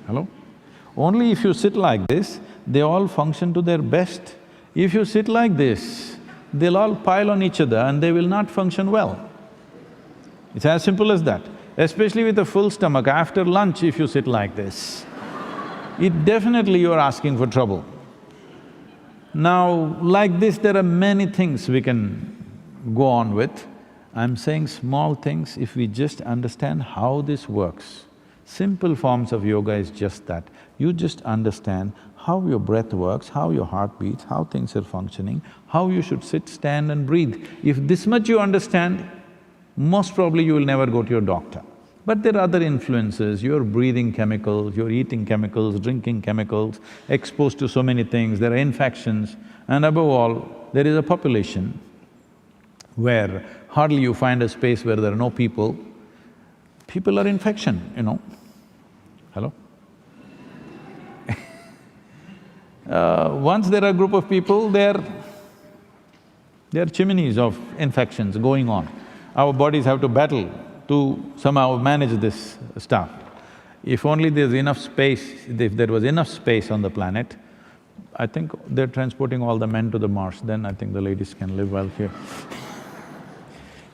Hello? Only if you sit like this, they all function to their best. If you sit like this, they'll all pile on each other and they will not function well. It's as simple as that. Especially with a full stomach, after lunch if you sit like this, it definitely you're asking for trouble. Now, like this, there are many things we can go on with. I'm saying small things, if we just understand how this works. Simple forms of yoga is just that. You just understand how your breath works, how your heart beats, how things are functioning, how you should sit, stand and breathe. If this much you understand, most probably you will never go to your doctor. But there are other influences, you're breathing chemicals, you're eating chemicals, drinking chemicals, exposed to so many things, there are infections, and above all, there is a population where hardly you find a space where there are no people. People are infection, you know. Hello? Once there are a group of people, there are chimneys of infections going on. Our bodies have to battle to somehow manage this stuff. If only there's enough space, if there was enough space on the planet, I think they're transporting all the men to the Mars, then I think the ladies can live well here.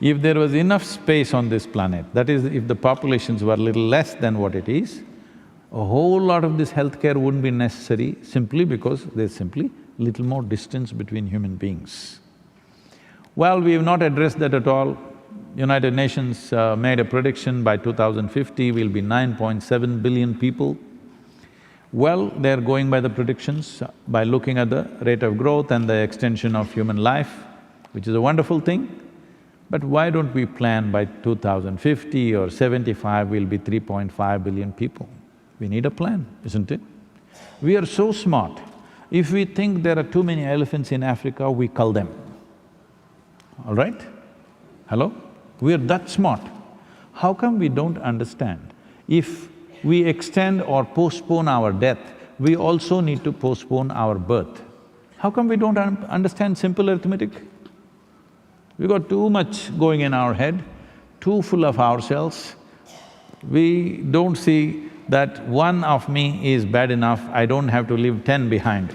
If there was enough space on this planet, that is, if the populations were little less than what it is, a whole lot of this healthcare wouldn't be necessary simply because there's simply little more distance between human beings. Well, we have not addressed that at all. United Nations made a prediction by 2050 we'll be 9.7 billion people. Well, they're going by the predictions, by looking at the rate of growth and the extension of human life, which is a wonderful thing. But why don't we plan by 2050 or 75 we'll be 3.5 billion people? We need a plan, isn't it? We are so smart. If we think there are too many elephants in Africa, we cull them. All right? Hello? We are that smart. How come we don't understand? If we extend or postpone our death, we also need to postpone our birth. How come we don't understand simple arithmetic? We got too much going in our head, too full of ourselves. We don't see that one of me is bad enough, I don't have to leave 10 behind.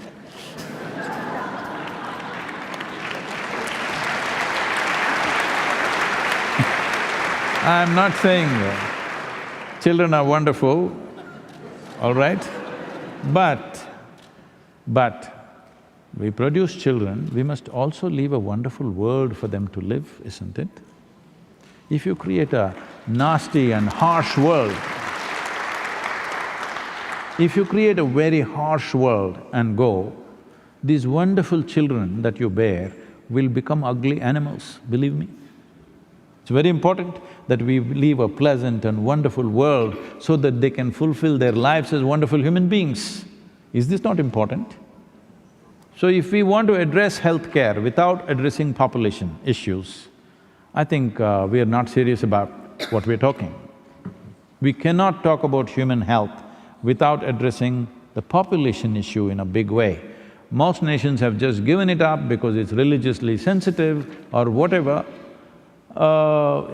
I'm not saying children are wonderful, all right? But we produce children, we must also leave a wonderful world for them to live, isn't it? If you create a nasty and harsh world, if you create a very harsh world and go, these wonderful children that you bear will become ugly animals, believe me. It's very important that we leave a pleasant and wonderful world so that they can fulfill their lives as wonderful human beings. Is this not important? So if we want to address healthcare without addressing population issues, I think we are not serious about what we're talking. We cannot talk about human health without addressing the population issue in a big way. Most nations have just given it up because it's religiously sensitive or whatever.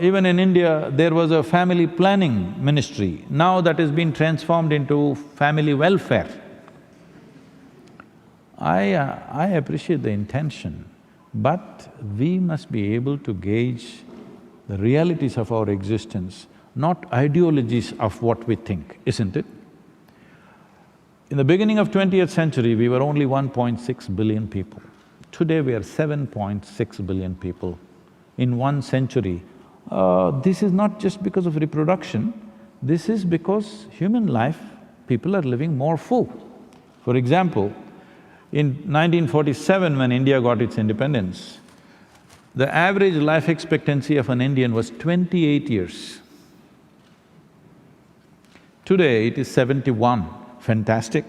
Even in India, there was a family planning ministry. Now that has been transformed into family welfare. I appreciate the intention, but we must be able to gauge the realities of our existence, not ideologies of what we think, isn't it? In the beginning of 20th century, we were only 1.6 billion people. Today we are 7.6 billion people. In 1 century, this is not just because of reproduction, this is because human life, people are living more full. For example, in 1947 when India got its independence, the average life expectancy of an Indian was 28 years. Today it is 71, fantastic.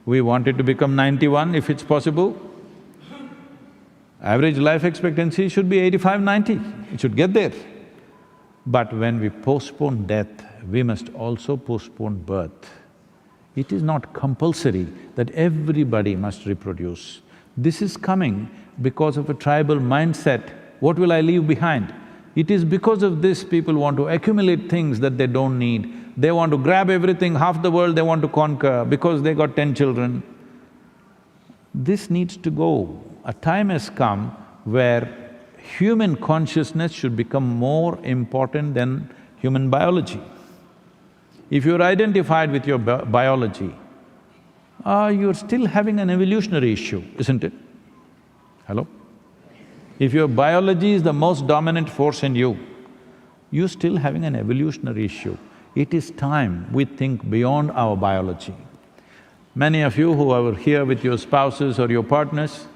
We want it to become 91 if it's possible. Average life expectancy should be 85, 90, it should get there. But when we postpone death, we must also postpone birth. It is not compulsory that everybody must reproduce. This is coming because of a tribal mindset, what will I leave behind? It is because of this people want to accumulate things that they don't need. They want to grab everything, half the world they want to conquer because they got 10 children. This needs to go. A time has come where human consciousness should become more important than human biology. If you're identified with your biology, you're still having an evolutionary issue, isn't it? Hello? If your biology is the most dominant force in you, you're still having an evolutionary issue. It is time we think beyond our biology. Many of you who are here with your spouses or your partners,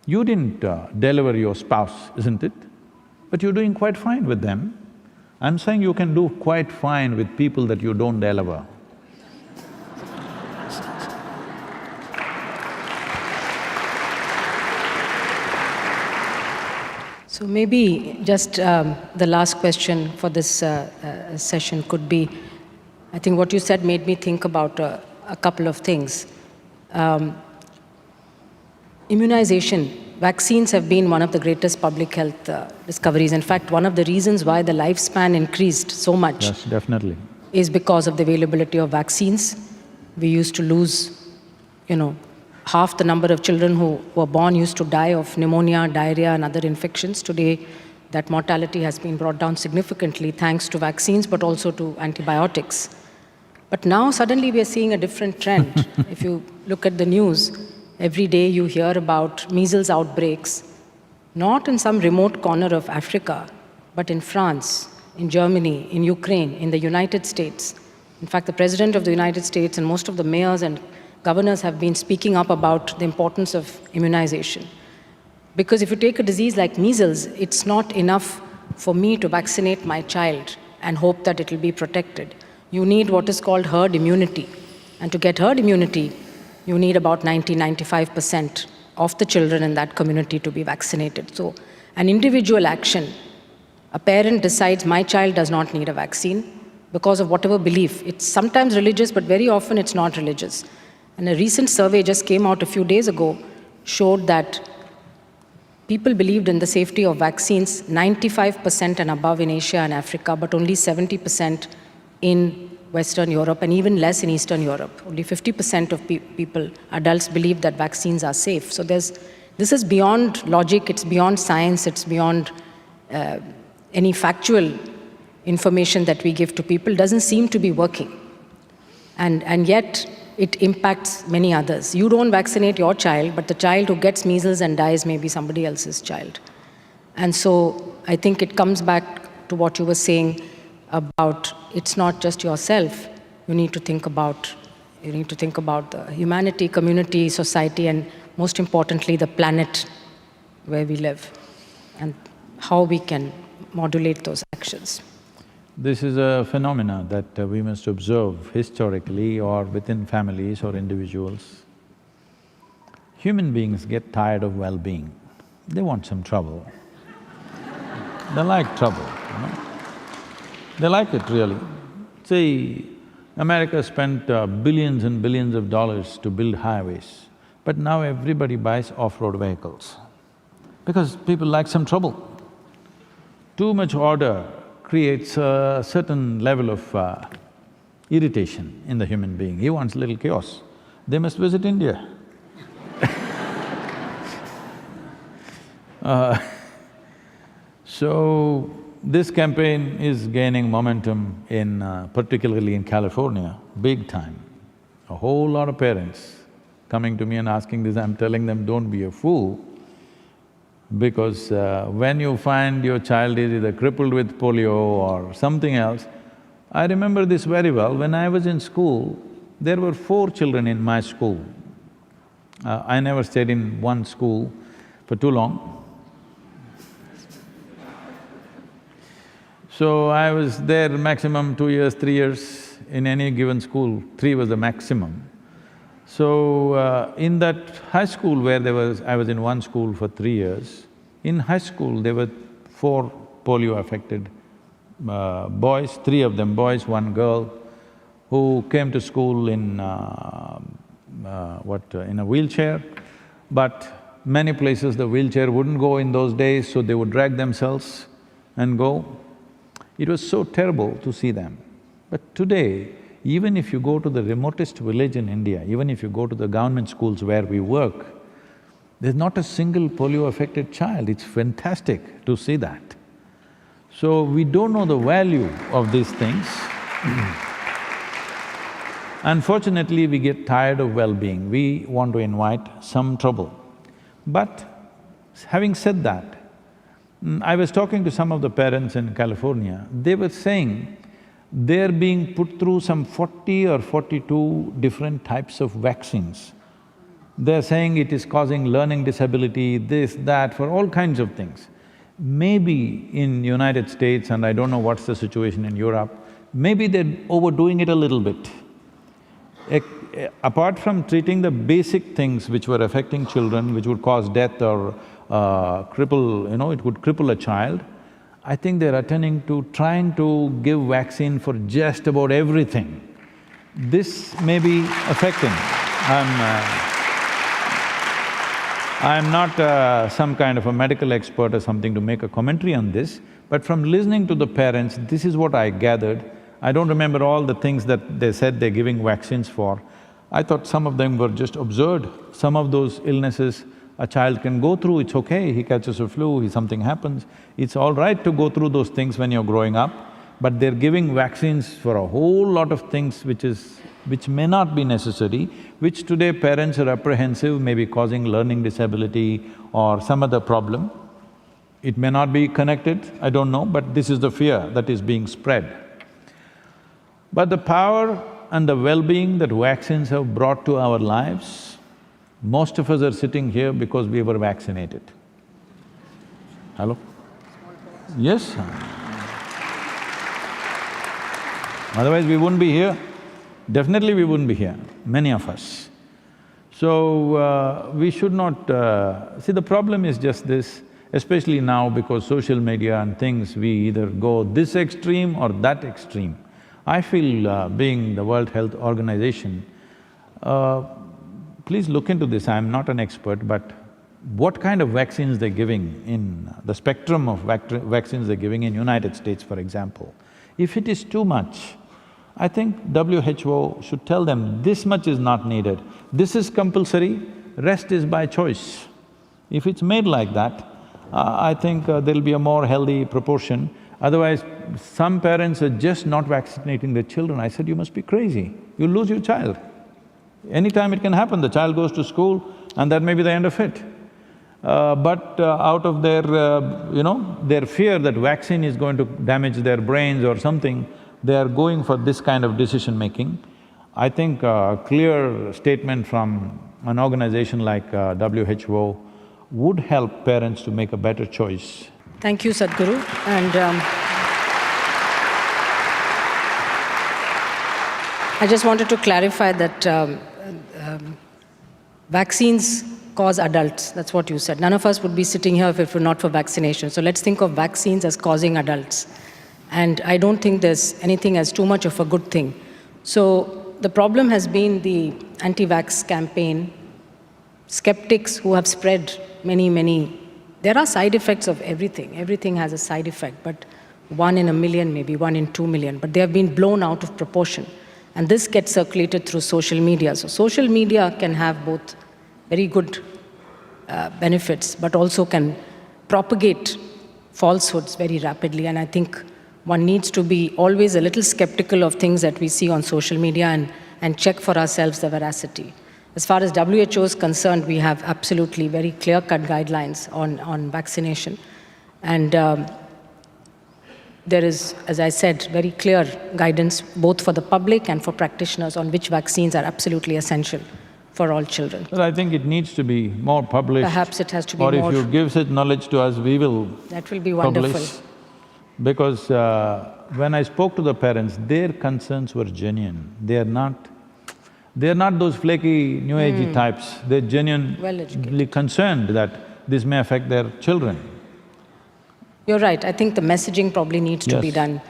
you didn't deliver your spouse, isn't it? But you're doing quite fine with them. I'm saying you can do quite fine with people that you don't deliver.
So maybe just the last question for this session could be, I think what you said made me think about a couple of things. Immunization, vaccines have been one of the greatest public health discoveries. In fact, one of the reasons why the lifespan increased so much
Yes, definitely.
is because of the availability of vaccines. We used to lose, half the number of children who were born used to die of pneumonia, diarrhea, and other infections. Today, that mortality has been brought down significantly thanks to vaccines, but also to antibiotics. But now, suddenly, we are seeing a different trend. If you look at the news, every day you hear about measles outbreaks, not in some remote corner of Africa, but in France, in Germany, in Ukraine, in the United States. In fact, the President of the United States and most of the mayors and governors have been speaking up about the importance of immunization. Because if you take a disease like measles, it's not enough for me to vaccinate my child and hope that it will be protected. You need what is called herd immunity. And to get herd immunity, you need about 90–95% of the children in that community to be vaccinated. So an individual action, a parent decides my child does not need a vaccine because of whatever belief. It's sometimes religious, but very often it's not religious. And a recent survey just came out a few days ago showed that people believed in the safety of vaccines 95% and above in Asia and Africa, but only 70% in Western Europe and even less in Eastern Europe. Only 50% of people, adults, believe that vaccines are safe. So this is beyond logic, it's beyond science, it's beyond any factual information that we give to people. It doesn't seem to be working. And yet, it impacts many others. You don't vaccinate your child, but the child who gets measles and dies may be somebody else's child. And so I think it comes back to what you were saying about it's not just yourself. You need to think about the humanity, community, society, and most importantly, the planet where we live, and how we can modulate those actions.
This is a phenomena that we must observe historically or within families or individuals. Human beings get tired of well-being. They want some trouble. They like trouble, They like it really. See, America spent billions and billions of dollars to build highways, but now everybody buys off-road vehicles because people like some trouble. Too much order creates a certain level of irritation in the human being. He wants a little chaos. They must visit India. So, this campaign is gaining momentum particularly in California, big time. A whole lot of parents coming to me and asking this, I'm telling them, don't be a fool, because when you find your child is either crippled with polio or something else… I remember this very well. When I was in school, there were 4 children in my school. I never stayed in one school for too long. So I was there maximum 2 years, 3 years in any given school, 3 was the maximum. So in that high school where I was in one school for 3 years, in high school there were 4 polio-affected boys, 3 of them boys, 1 girl, who came to school in in a wheelchair, but many places the wheelchair wouldn't go in those days, so they would drag themselves and go. It was so terrible to see them. But today, even if you go to the remotest village in India, even if you go to the government schools where we work, there's not a single polio-affected child. It's fantastic to see that. So we don't know the value of these things. Unfortunately, we get tired of well-being. We want to invite some trouble. But having said that, I was talking to some of the parents in California. They were saying they're being put through some 40 or 42 different types of vaccines. They're saying it is causing learning disability, this, that, for all kinds of things. maybe in United States, and I don't know what's the situation in Europe, maybe they're overdoing it a little bit. Apart from treating the basic things which were affecting children, which would cause death or cripple, it would cripple a child, I think they're attending to trying to give vaccine for just about everything. This may be affecting. I'm not some kind of a medical expert or something to make a commentary on this, but from listening to the parents, this is what I gathered. I don't remember all the things that they said they're giving vaccines for. I thought some of them were just absurd. Some of those illnesses a child can go through, it's okay, he catches a flu, something happens. It's all right to go through those things when you're growing up, but they're giving vaccines for a whole lot of things which may not be necessary, which today parents are apprehensive, maybe causing learning disability or some other problem. It may not be connected, I don't know, but this is the fear that is being spread. But the power and the well-being that vaccines have brought to our lives, most of us are sitting here because we were vaccinated. Hello? Yes? Otherwise we wouldn't be here. Definitely we wouldn't be here, many of us. So, we should not… see, the problem is just this, especially now because social media and things, we either go this extreme or that extreme. I feel, being the World Health Organization, please look into this, I'm not an expert, but what kind of vaccines they're giving in… the spectrum of vaccines they're giving in United States, for example. If it is too much, I think WHO should tell them, this much is not needed, this is compulsory, rest is by choice. If it's made like that, I think there'll be a more healthy proportion. Otherwise, some parents are just not vaccinating their children. I said, you must be crazy, you'll lose your child. Anytime it can happen, the child goes to school and that may be the end of it. But out of their, their fear that vaccine is going to damage their brains or something, they are going for this kind of decision-making. I think a clear statement from an organization like WHO would help parents to make a better choice.
Thank you, Sadhguru. And I just wanted to clarify that vaccines cause adults, that's what you said. None of us would be sitting here if it were not for vaccination. So let's think of vaccines as causing adults. And I don't think there's anything as too much of a good thing. So the problem has been the anti-vax campaign, skeptics who have spread many… There are side effects of everything. Everything has a side effect, but 1 in a million, maybe 1 in 2 million, but they have been blown out of proportion. And this gets circulated through social media. So social media can have both very good benefits, but also can propagate falsehoods very rapidly. And I think one needs to be always a little skeptical of things that we see on social media and check for ourselves the veracity. As far as WHO is concerned, we have absolutely very clear-cut guidelines on vaccination. And there is, as I said, very clear guidance both for the public and for practitioners on which vaccines are absolutely essential for all children.
But I think it needs to be more published.
Perhaps it has to be
more…
more…
Or if you give such knowledge to us, we will…
That will be wonderful.
Publish. Because when I spoke to the parents, their concerns were genuine. They're not those flaky, new agey types. They're genuinely concerned that this may affect their children.
You're right. I think the messaging probably needs to be done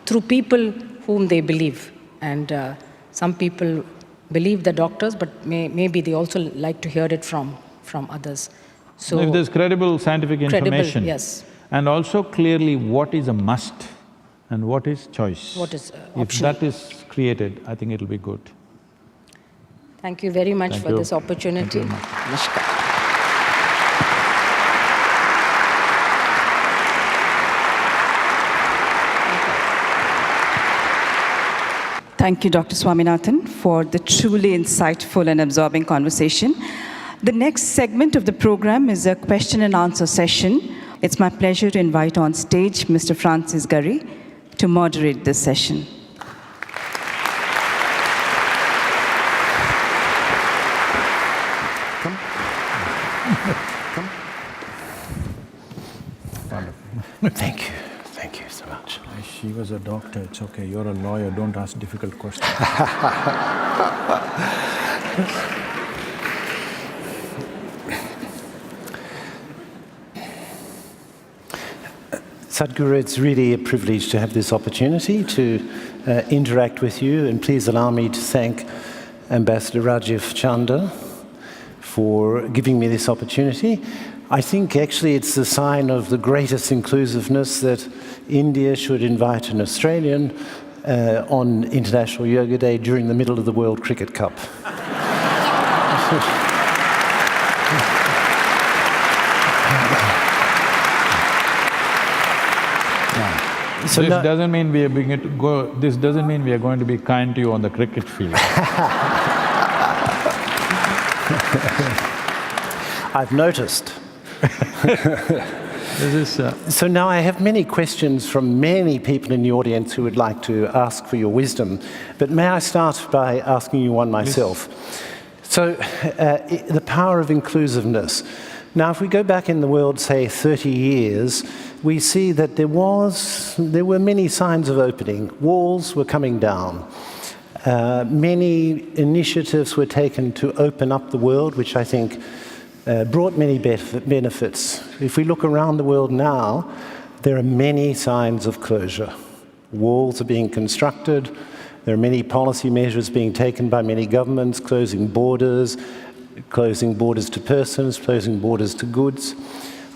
through people whom they believe. And some people believe the doctors, but maybe they also like to hear it from others. So
if there's credible scientific information…
yes.
And also clearly what is a must and what is choice.
What is
If
optional.
that is created, I think it'll be good.
Thank you very much
Thank
for
you.
this opportunity.
Thank you very much.
Namaskar.
Thank you, Dr. Swaminathan, for the truly insightful and absorbing conversation. The next segment of the program is a question and answer session. It's my pleasure to invite on stage Mr. Francis Gurry to moderate this session.
Thank you. Thank you so much.
She was a doctor, it's okay. You're a lawyer, don't ask difficult questions.
Sadhguru, it's really a privilege to have this opportunity to interact with you, and please allow me to thank Ambassador Rajiv Chanda for giving me this opportunity. I think actually it's a sign of the greatest inclusiveness that India should invite an Australian on International Yoga Day during the middle of the World Cricket Cup.
So this doesn't mean we are this doesn't mean we are going to be kind to you on the cricket field.
I've noticed. So now I have many questions from many people in the audience who would like to ask for your wisdom, but may I start by asking you one myself? So, the power of inclusiveness. Now, if we go back in the world, say 30 years, we see that there were many signs of opening. Walls were coming down. Many initiatives were taken to open up the world, which I think brought many benefits. If we look around the world now, there are many signs of closure. Walls are being constructed. There are many policy measures being taken by many governments, closing borders to persons, closing borders to goods.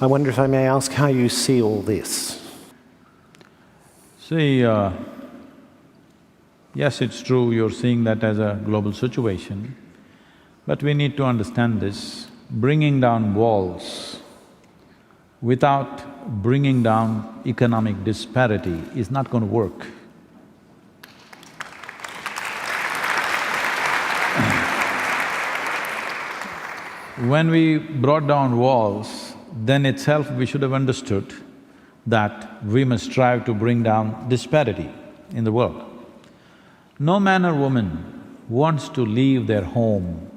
I wonder if I may ask how you see all this.
See, yes, it's true, you're seeing that as a global situation, but we need to understand this. Bringing down walls without bringing down economic disparity is not going to work. When we brought down walls, then itself we should have understood that we must strive to bring down disparity in the world. No man or woman wants to leave their home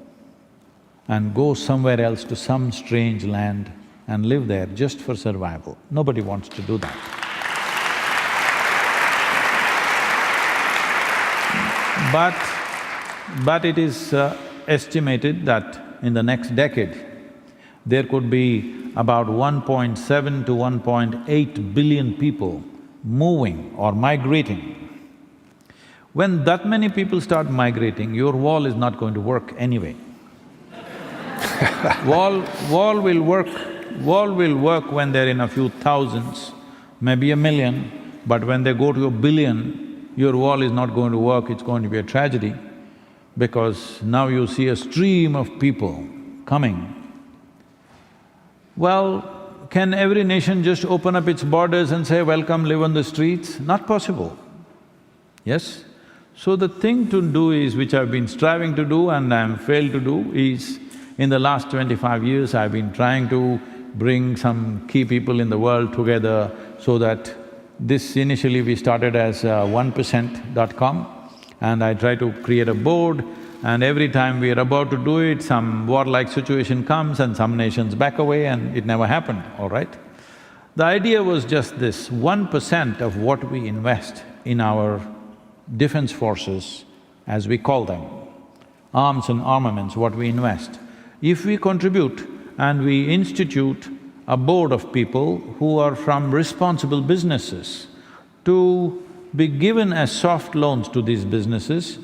and go somewhere else to some strange land and live there just for survival. Nobody wants to do that. But it is estimated that in the next decade, there could be about 1.7 to 1.8 billion people moving or migrating. When that many people start migrating, your wall is not going to work anyway. Wall will work when they're in a few thousands, maybe a million, but when they go to a billion, your wall is not going to work, it's going to be a tragedy, because now you see a stream of people coming. Well, can every nation just open up its borders and say, welcome, live on the streets? Not possible, yes? So the thing to do is, which I've been striving to do and I'm failed to do, is in the last 25 years I've been trying to bring some key people in the world together so that this initially we started as 1%.com, and I try to create a board, and every time we are about to do it, some warlike situation comes and some nations back away and it never happened, all right? The idea was just this, 1% of what we invest in our defense forces, as we call them, arms and armaments, what we invest, if we contribute and we institute a board of people who are from responsible businesses to be given as soft loans to these businesses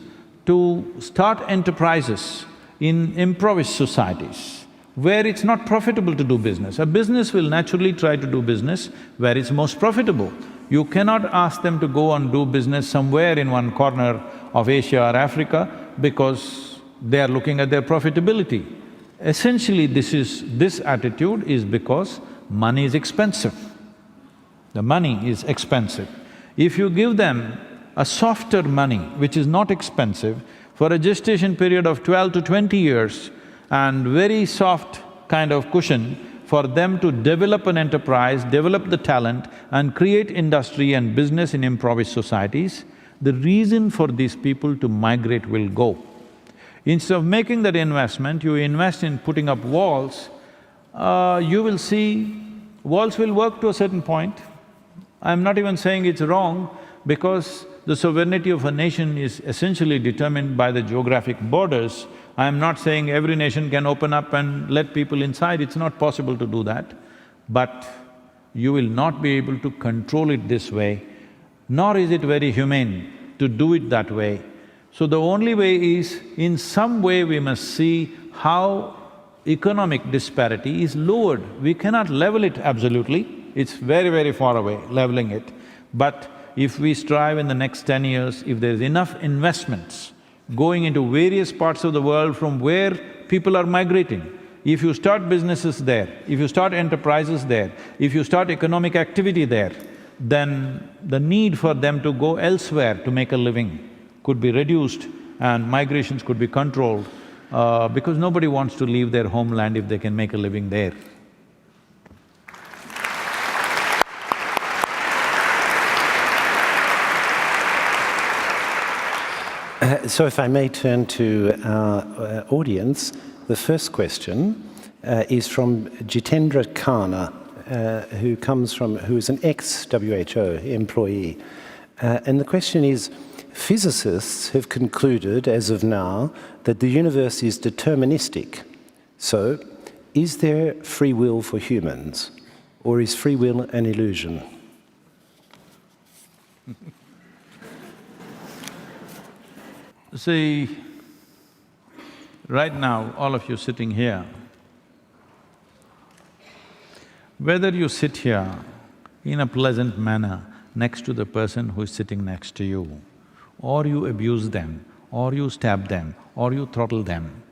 to start enterprises in impoverished societies where it's not profitable to do business. A business will naturally try to do business where it's most profitable. You cannot ask them to go and do business somewhere in one corner of Asia or Africa because they are looking at their profitability. Essentially, this attitude is because money is expensive. The money is expensive. If you give them a softer money, which is not expensive, for a gestation period of 12 to 20 years and very soft kind of cushion for them to develop an enterprise, develop the talent and create industry and business in impoverished societies, the reason for these people to migrate will go. Instead of making that investment, you invest in putting up walls, you will see walls will work to a certain point, I'm not even saying it's wrong, because the sovereignty of a nation is essentially determined by the geographic borders. I'm not saying every nation can open up and let people inside, it's not possible to do that. But you will not be able to control it this way, nor is it very humane to do it that way. So the only way is, in some way we must see how economic disparity is lowered. We cannot level it absolutely, it's very, very far away, leveling it. But if we strive in the next 10 years, if there's enough investments going into various parts of the world from where people are migrating, if you start businesses there, if you start enterprises there, if you start economic activity there, then the need for them to go elsewhere to make a living could be reduced and migrations could be controlled, because nobody wants to leave their homeland if they can make a living there.
So if I may turn to our audience, the first question is from Jitendra Khanna, who is an ex-WHO employee. And the question is, physicists have concluded, as of now, that the universe is deterministic. So, is there free will for humans, or is free will an illusion?
See, right now, all of you sitting here, whether you sit here in a pleasant manner next to the person who is sitting next to you, or you abuse them, or you stab them, or you throttle them,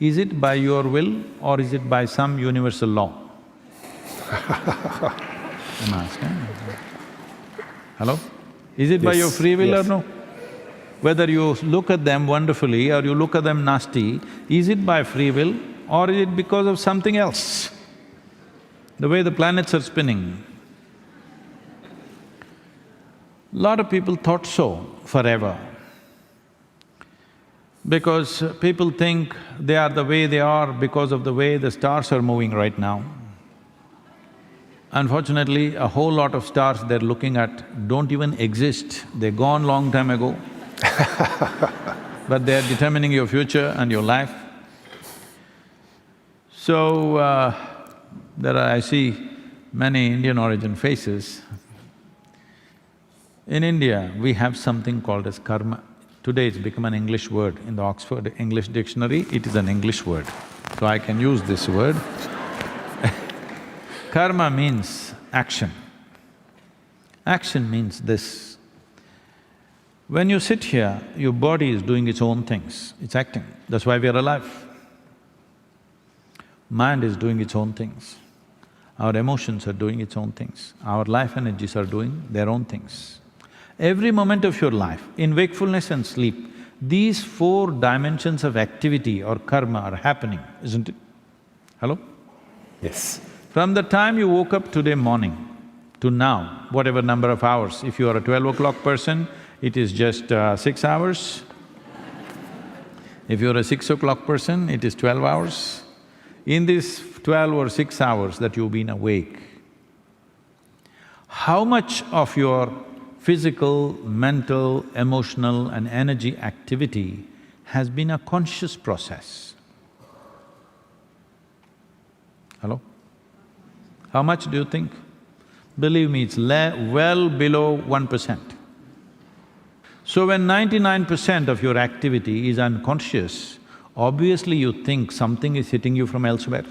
is it by your will or is it by some universal law? I'm asking. Hello? Is it by your free will or no? Whether you look at them wonderfully or you look at them nasty, is it by free will or is it because of something else? The way the planets are spinning. Lot of people thought so forever, because people think they are the way they are because of the way the stars are moving right now. Unfortunately, a whole lot of stars they're looking at don't even exist, they're gone long time ago. But they're determining your future and your life. So, I see many Indian origin faces. In India, we have something called as karma. Today it's become an English word. In the Oxford English Dictionary, it is an English word. So I can use this word. Karma means action. Action means this. When you sit here, your body is doing its own things, it's acting. That's why we are alive. Mind is doing its own things. Our emotions are doing its own things. Our life energies are doing their own things. Every moment of your life, in wakefulness and sleep, these four dimensions of activity or karma are happening, isn't it? Hello?
Yes.
From the time you woke up today morning to now, whatever number of hours, if you are a 12 o'clock person, it is just 6 hours. If you're a 6 o'clock person, it is 12 hours. In this 12 or 6 hours that you've been awake, how much of your physical, mental, emotional and energy activity has been a conscious process? Hello? How much do you think? Believe me, it's well below 1%. So when 99% of your activity is unconscious, obviously you think something is hitting you from elsewhere.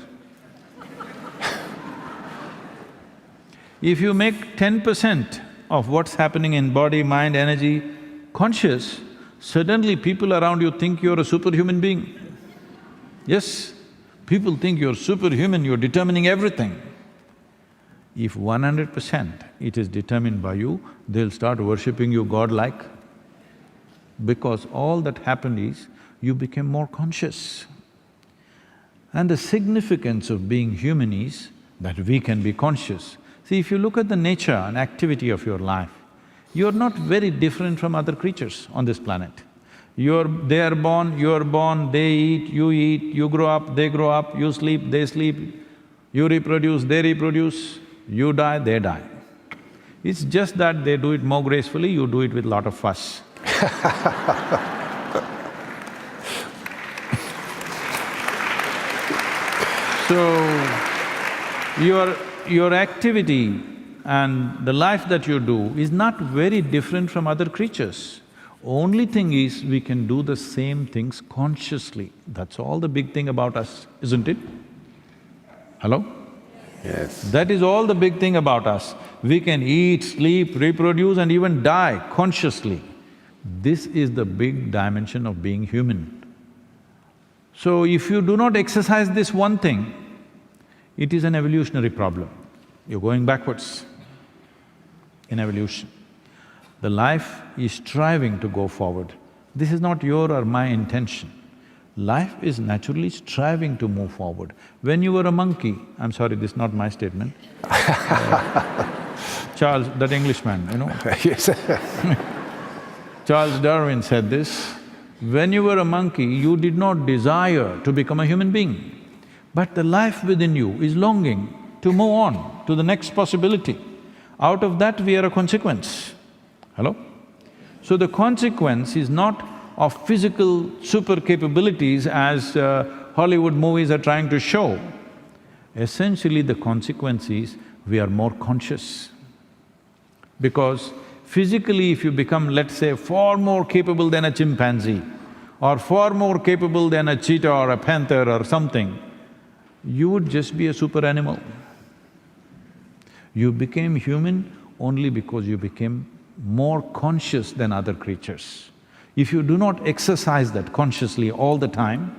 If you make 10% of what's happening in body, mind, energy conscious, suddenly people around you think you're a superhuman being. Yes, people think you're superhuman, you're determining everything. If 100% it is determined by you, they'll start worshipping you godlike, because all that happened is you became more conscious. And the significance of being human is that we can be conscious. See, if you look at the nature and activity of your life, you're not very different from other creatures on this planet. They are born, you're born, they eat, you grow up, they grow up, you sleep, they sleep, you reproduce, they reproduce, you die, they die. It's just that they do it more gracefully, you do it with a lot of fuss. So, your activity and the life that you do is not very different from other creatures. Only thing is, we can do the same things consciously. That's all the big thing about us, isn't it? Hello?
Yes.
That is all the big thing about us. We can eat, sleep, reproduce and even die consciously. This is the big dimension of being human. So if you do not exercise this one thing, it is an evolutionary problem. You're going backwards in evolution. The life is striving to go forward. This is not your or my intention. Life is naturally striving to move forward. When you were a monkey, I'm sorry, this is not my statement. Charles, that Englishman, you know.
Yes.
Charles Darwin said this, when you were a monkey, you did not desire to become a human being. But the life within you is longing to move on to the next possibility. Out of that, we are a consequence. Hello? So the consequence is not of physical super capabilities as Hollywood movies are trying to show. Essentially, the consequence is we are more conscious. Because physically, if you become, let's say, far more capable than a chimpanzee or far more capable than a cheetah or a panther or something, you would just be a super animal. You became human only because you became more conscious than other creatures. If you do not exercise that consciously all the time,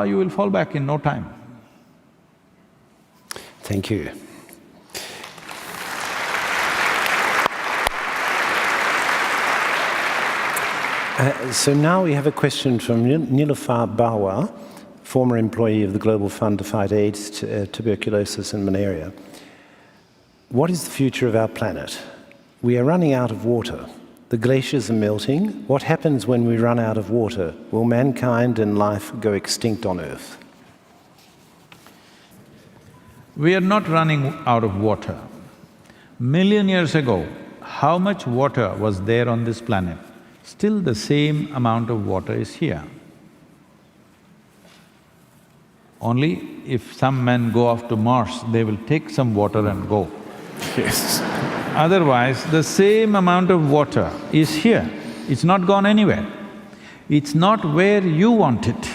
you will fall back in no time.
Thank you. So now we have a question from Niloufar Bawa, former employee of the Global Fund to Fight AIDS, Tuberculosis and Malaria. What is the future of our planet? We are running out of water. The glaciers are melting. What happens when we run out of water? Will mankind and life go extinct on Earth?
We are not running out of water. Million years ago, how much water was there on this planet? Still the same amount of water is here. Only if some men go off to Mars, they will take some water and go.
Yes.
Otherwise, the same amount of water is here, it's not gone anywhere. It's not where you want it.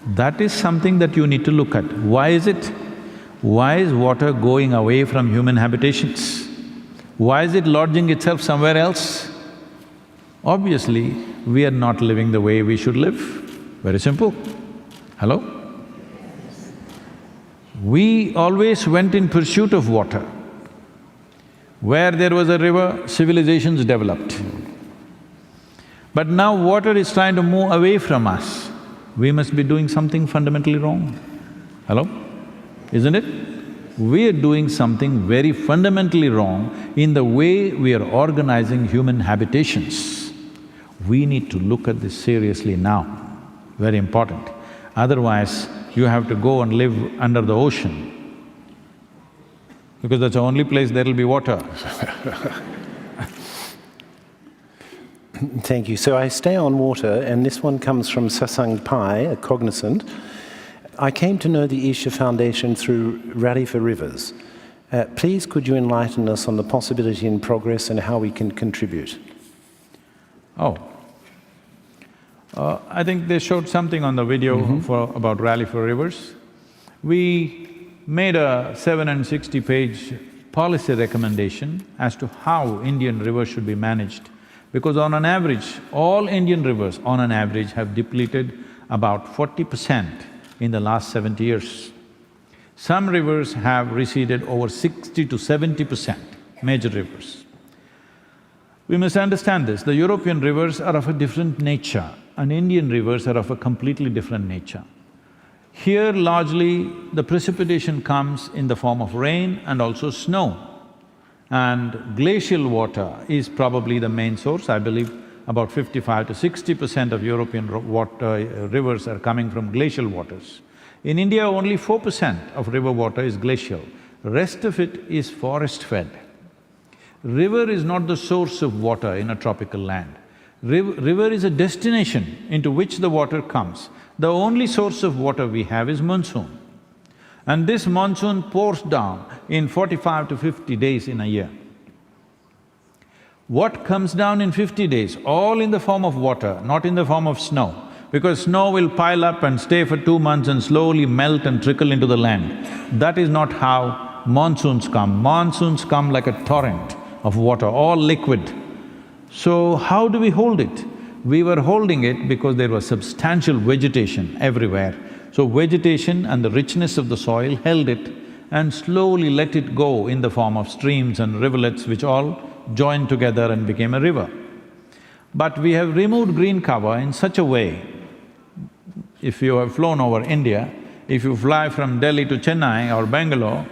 That is something that you need to look at. Why is it? Why is water going away from human habitations? Why is it lodging itself somewhere else? Obviously, we are not living the way we should live. Very simple. Hello? We always went in pursuit of water. Where there was a river, civilizations developed. But now water is trying to move away from us. We must be doing something fundamentally wrong. Hello? Isn't it? We are doing something very fundamentally wrong in the way we are organizing human habitations. We need to look at this seriously now, very important. Otherwise, you have to go and live under the ocean, because that's the only place there will be water.
Thank you. So I stay on water, and this one comes from Sasang Pai, a cognizant. I came to know the Isha Foundation through Rally for Rivers. Please could you enlighten us on the possibility and progress and how we can contribute?
Oh. I think they showed something on the video about Rally for Rivers. We made a 760-page policy recommendation as to how Indian rivers should be managed. Because on an average, all Indian rivers on an average have depleted about 40% in the last 70 years. Some rivers have receded over 60 to 70%, major rivers. We must understand this, the European rivers are of a different nature and Indian rivers are of a completely different nature. Here largely the precipitation comes in the form of rain and also snow. And glacial water is probably the main source. I believe about 55 to 60% of European rivers are coming from glacial waters. In India, only 4% of river water is glacial. Rest of it is forest-fed. River is not the source of water in a tropical land. River is a destination into which the water comes. The only source of water we have is monsoon. And this monsoon pours down in 45 to 50 days in a year. What comes down in 50 days? All in the form of water, not in the form of snow. Because snow will pile up and stay for 2 months and slowly melt and trickle into the land. That is not how monsoons come. Monsoons come like a torrent of water, all liquid. So how do we hold it? We were holding it because there was substantial vegetation everywhere. So vegetation and the richness of the soil held it and slowly let it go in the form of streams and rivulets which all joined together and became a river. But we have removed green cover in such a way, if you have flown over India, if you fly from Delhi to Chennai or Bangalore,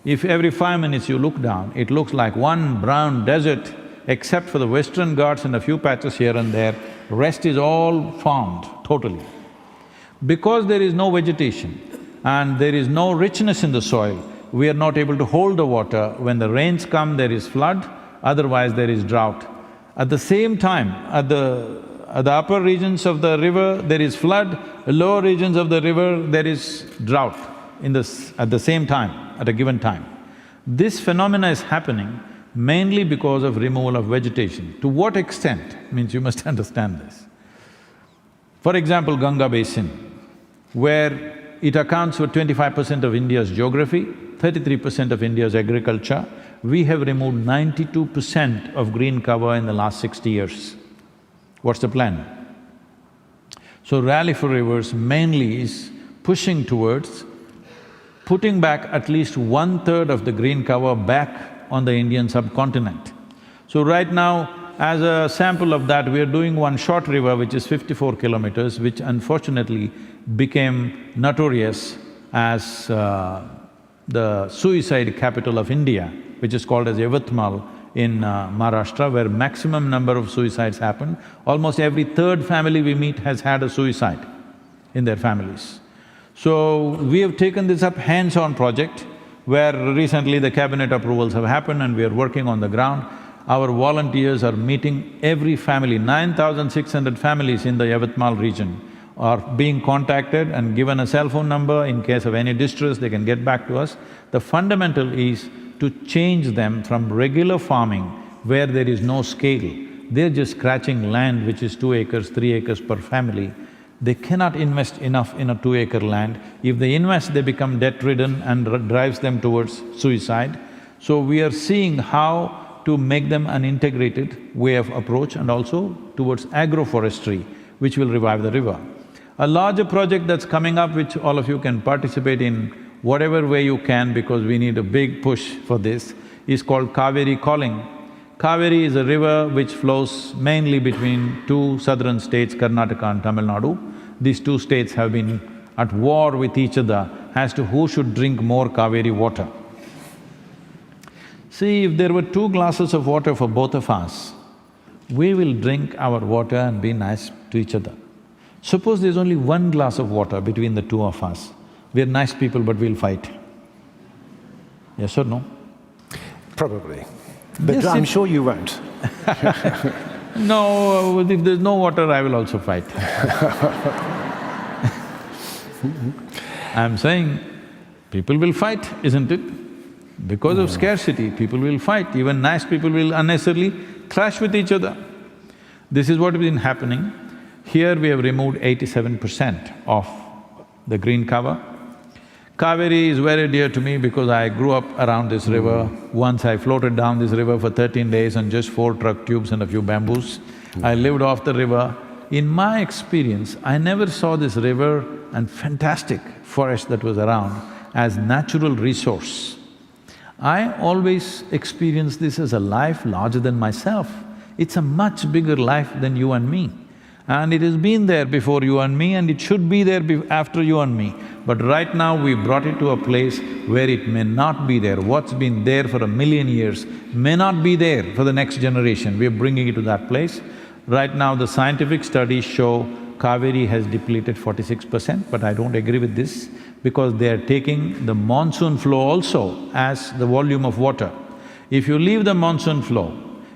if every 5 minutes you look down, it looks like one brown desert, except for the Western Ghats and a few patches here and there, rest is all farmed totally. Because there is no vegetation and there is no richness in the soil, we are not able to hold the water. When the rains come, there is flood, otherwise there is drought. At the same time, at the upper regions of the river, there is flood, the lower regions of the river, there is drought at the same time, at a given time. This phenomena is happening mainly because of removal of vegetation. To what extent? Means you must understand this. For example, Ganga Basin, where it accounts for 25% of India's geography, 33% of India's agriculture, we have removed 92% of green cover in the last 60 years. What's the plan? So Rally for Rivers mainly is pushing towards putting back at least 1/3 of the green cover back on the Indian subcontinent. So right now, as a sample of that, we are doing one short river which is 54 kilometers, which unfortunately became notorious as the suicide capital of India, which is called as Yavatmal in Maharashtra, where maximum number of suicides happen. Almost every third family we meet has had a suicide in their families. So, we have taken this up hands-on project, where recently the cabinet approvals have happened and we are working on the ground. Our volunteers are meeting every family, 9,600 families in the Yavatmal region are being contacted and given a cell phone number. In case of any distress, they can get back to us. The fundamental is to change them from regular farming where there is no scale. They're just scratching land which is 2 acres, 3 acres per family. They cannot invest enough in a 2-acre land. If they invest, they become debt-ridden and drives them towards suicide. So we are seeing how to make them an integrated way of approach and also towards agroforestry, which will revive the river. A larger project that's coming up, which all of you can participate in whatever way you can, because we need a big push for this, is called Kaveri Calling. Kaveri is a river which flows mainly between two southern states, Karnataka and Tamil Nadu. These two states have been at war with each other as to who should drink more Kaveri water. See, if there were 2 glasses of water for both of us, we will drink our water and be nice to each other. Suppose there's only 1 glass of water between the two of us, we're nice people but we'll fight. Yes or no?
Probably. But
Yes,
I'm sure you won't.
No, if there's no water, I will also fight. I'm saying, people will fight, isn't it? Because of scarcity, people will fight. Even nice people will unnecessarily clash with each other. This is what has been happening. Here we have removed 87% of the green cover. Kaveri is very dear to me because I grew up around this river. Once I floated down this river for 13 days on just 4 truck tubes and a few bamboos. I lived off the river. In my experience, I never saw this river and fantastic forest that was around as natural resource. I always experienced this as a life larger than myself. It's a much bigger life than you and me. And it has been there before you and me and it should be there after you and me. But right now we brought it to a place where it may not be there. What's been there for 1,000,000 years may not be there for the next generation. We're bringing it to that place. Right now the scientific studies show Kaveri has depleted 46%, but I don't agree with this because they are taking the monsoon flow also as the volume of water. If you leave the monsoon flow,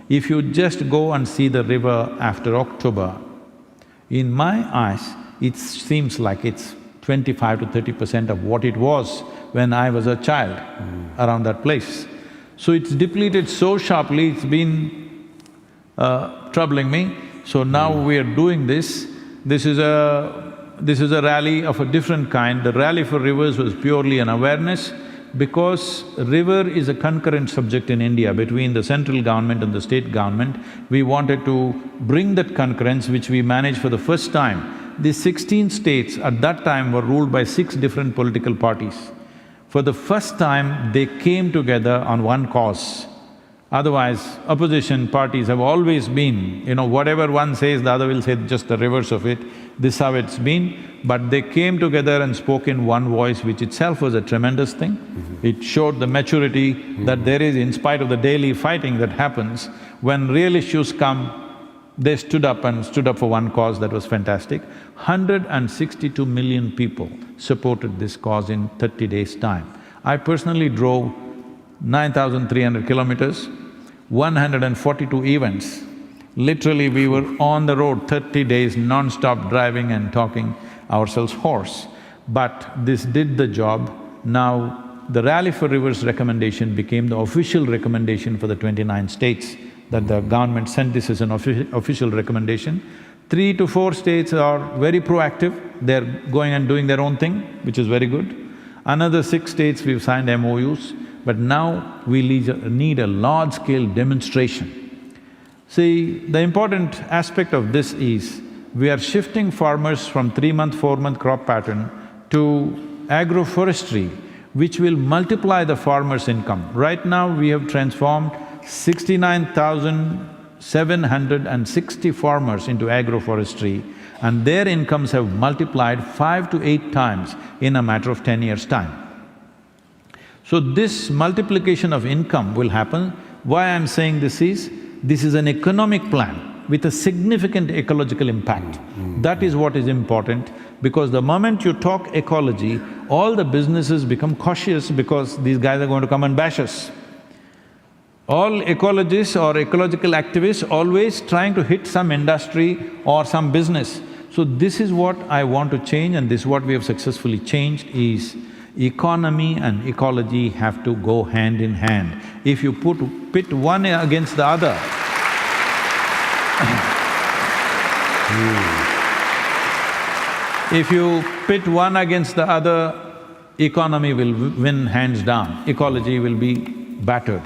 if you just go and see the river after October, in my eyes, it seems like it's 25 to 30% of what it was when I was a child around that place. So it's depleted so sharply, it's been troubling me. So now we are doing this. This is a rally of a different kind. The Rally for Rivers was purely an awareness, because river is a concurrent subject in India between the central government and the state government. We wanted to bring that concurrence, which we managed for the first time. The 16 states at that time were ruled by 6 different political parties. For the first time, they came together on one cause. Otherwise, opposition parties have always been, whatever one says, the other will say just the reverse of it. This is how it's been. But they came together and spoke in one voice, which itself was a tremendous thing. It showed the maturity that there is, in spite of the daily fighting that happens, when real issues come, they stood up for one cause. That was fantastic. 162 million people supported this cause in 30 days' time. I personally drove 9,300 kilometers, 142 events. Literally, we were on the road 30 days non-stop driving and talking ourselves hoarse. But this did the job. Now, the Rally for Rivers recommendation became the official recommendation for the 29 states, that the government sent this as an official recommendation. 3 to 4 states are very proactive, they're going and doing their own thing, which is very good. Another 6 states we've signed MOUs, but now we need a large-scale demonstration. See, the important aspect of this is, we are shifting farmers from 3-month, 4-month crop pattern to agroforestry, which will multiply the farmer's income. Right now, we have transformed 69,760 farmers into agroforestry, and their incomes have multiplied 5 to 8 times in a matter of 10 years' time. So this multiplication of income will happen. Why I'm saying this is an economic plan with a significant ecological impact. That is what is important, because the moment you talk ecology, all the businesses become cautious because these guys are going to come and bash us. All ecologists or ecological activists always trying to hit some industry or some business. So this is what I want to change, and this is what we have successfully changed, is economy and ecology have to go hand in hand. If you pit one against the other, if you pit one against the other, economy will win hands down, ecology will be battered.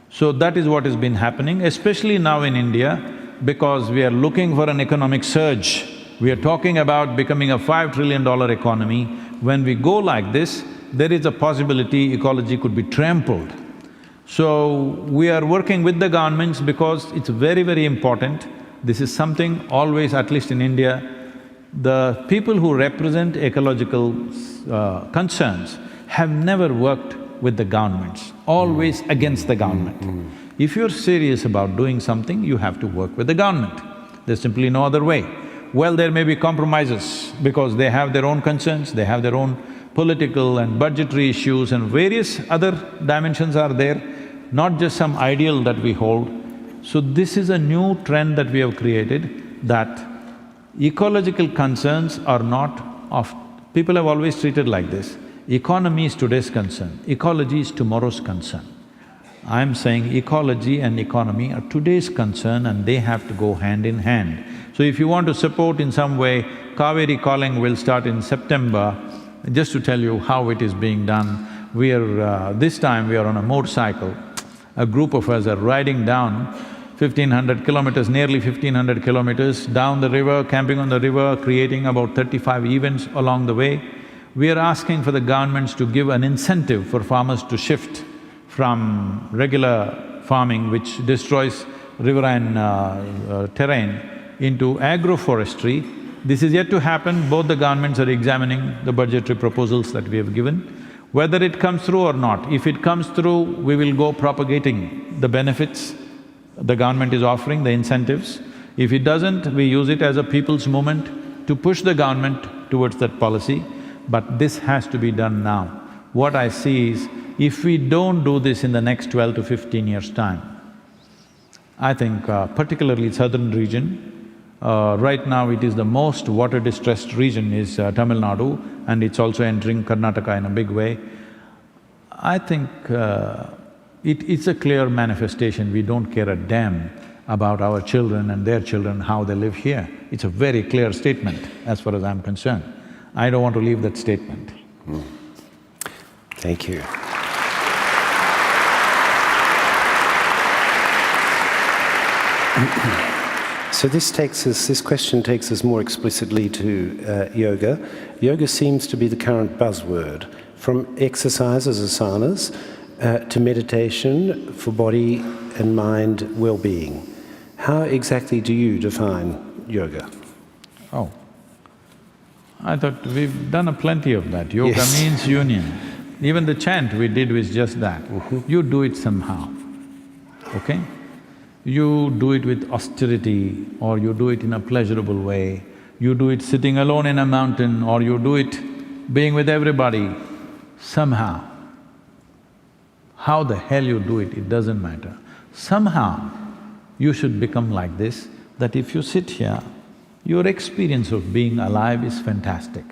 So that is what has been happening, especially now in India, because we are looking for an economic surge. We are talking about becoming a $5 trillion economy. When we go like this, there is a possibility ecology could be trampled. So we are working with the governments because it's very, very important. This is something always, at least in India, the people who represent ecological concerns have never worked with the governments, always against the government. If you're serious about doing something, you have to work with the government. There's simply no other way. Well, there may be compromises because they have their own concerns, they have their own political and budgetary issues, and various other dimensions are there, not just some ideal that we hold. So this is a new trend that we have created, that ecological concerns are not of… People have always treated like this. Economy is today's concern, ecology is tomorrow's concern. I'm saying ecology and economy are today's concern, and they have to go hand in hand. So if you want to support in some way, Kaveri Calling will start in September. Just to tell you how it is being done, this time we are on a motorcycle. A group of us are riding down 1,500 kilometers, nearly 1,500 kilometers down the river, camping on the river, creating about 35 events along the way. We are asking for the governments to give an incentive for farmers to shift from regular farming, which destroys riverine terrain, into agroforestry. This is yet to happen. Both the governments are examining the budgetary proposals that we have given. Whether it comes through or not, if it comes through, we will go propagating the benefits the government is offering, the incentives. If it doesn't, we use it as a people's movement to push the government towards that policy. But this has to be done now. What I see is, If we don't do this in the next 12 to 15 years' time, I think particularly southern region, right now it is the most water-distressed region is Tamil Nadu, and it's also entering Karnataka in a big way. I think it's a clear manifestation, we don't care a damn about our children and their children, how they live here. It's a very clear statement as far as I'm concerned. I don't want to leave that statement.
Thank you. So this question takes us more explicitly to yoga. Yoga seems to be the current buzzword, from exercises, asanas, to meditation for body and mind well-being. How exactly do you define yoga?
Oh, I thought we've done plenty of that. Yoga means union. Even the chant we did was just that. You do it somehow, okay? You do it with austerity, or you do it in a pleasurable way, you do it sitting alone in a mountain, or you do it being with everybody, somehow. How the hell you do it, it doesn't matter. Somehow, you should become like this, that if you sit here, your experience of being alive is fantastic.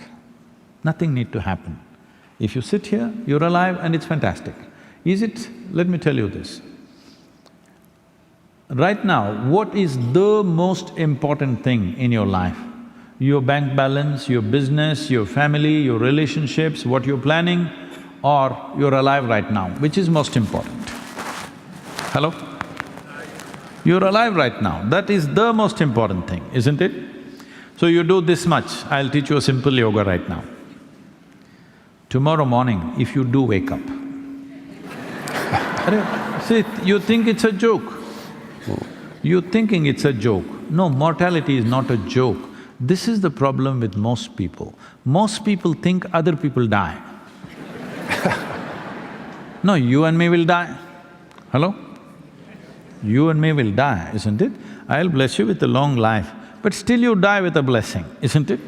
Nothing need to happen. If you sit here, you're alive and it's fantastic. Is it… let me tell you this. Right now, what is the most important thing in your life? Your bank balance, your business, your family, your relationships, what you're planning, or you're alive right now? Which is most important? Hello? You're alive right now, that is the most important thing, isn't it? So you do this much, I'll teach you a simple yoga right now. Tomorrow morning, if you do wake up, see, you think it's a joke. You're thinking it's a joke. No, mortality is not a joke. This is the problem with most people. Most people think other people die. No, you and me will die. Hello? You and me will die, isn't it? I'll bless you with a long life, but still you die with a blessing, isn't it?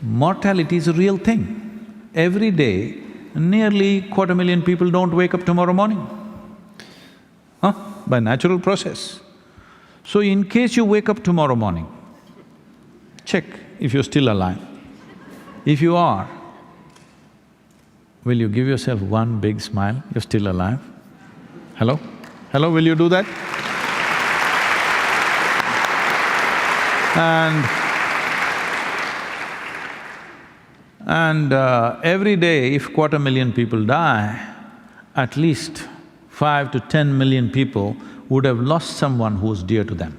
Mortality is a real thing. Every day, nearly 250,000 people don't wake up tomorrow morning, by natural process. So in case you wake up tomorrow morning, check if you're still alive. If you are, will you give yourself one big smile, you're still alive? Hello? Hello, will you do that? And every day if 250,000 people die, at least 5 to 10 million people would have lost someone who's dear to them.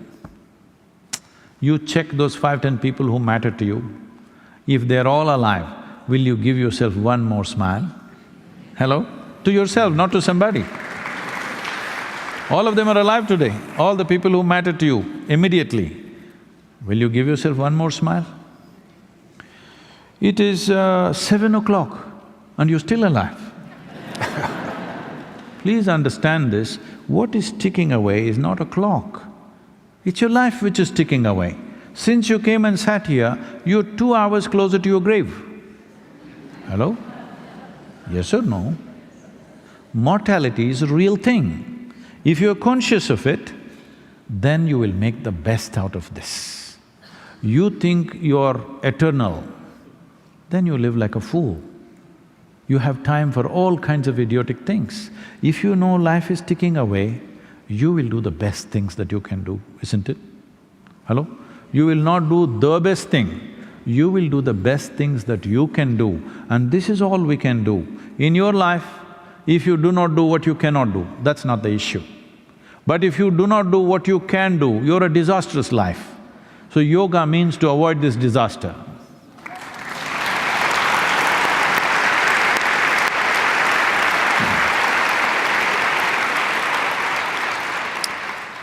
You check those 5–10 people who matter to you, if they're all alive, will you give yourself one more smile? Hello? To yourself, not to somebody. All of them are alive today, all the people who matter to you immediately. Will you give yourself one more smile? It is 7 o'clock and you're still alive. Please understand this, what is ticking away is not a clock, it's your life which is ticking away. Since you came and sat here, you're 2 hours closer to your grave. Hello? Yes or no? Mortality is a real thing. If you're conscious of it, then you will make the best out of this. You think you're eternal, then you live like a fool. You have time for all kinds of idiotic things. If you know life is ticking away, you will do the best things that you can do, isn't it? Hello? You will not do the best thing, you will do the best things that you can do, and this is all we can do. In your life, if you do not do what you cannot do, that's not the issue. But if you do not do what you can do, you're a disastrous life. So yoga means to avoid this disaster.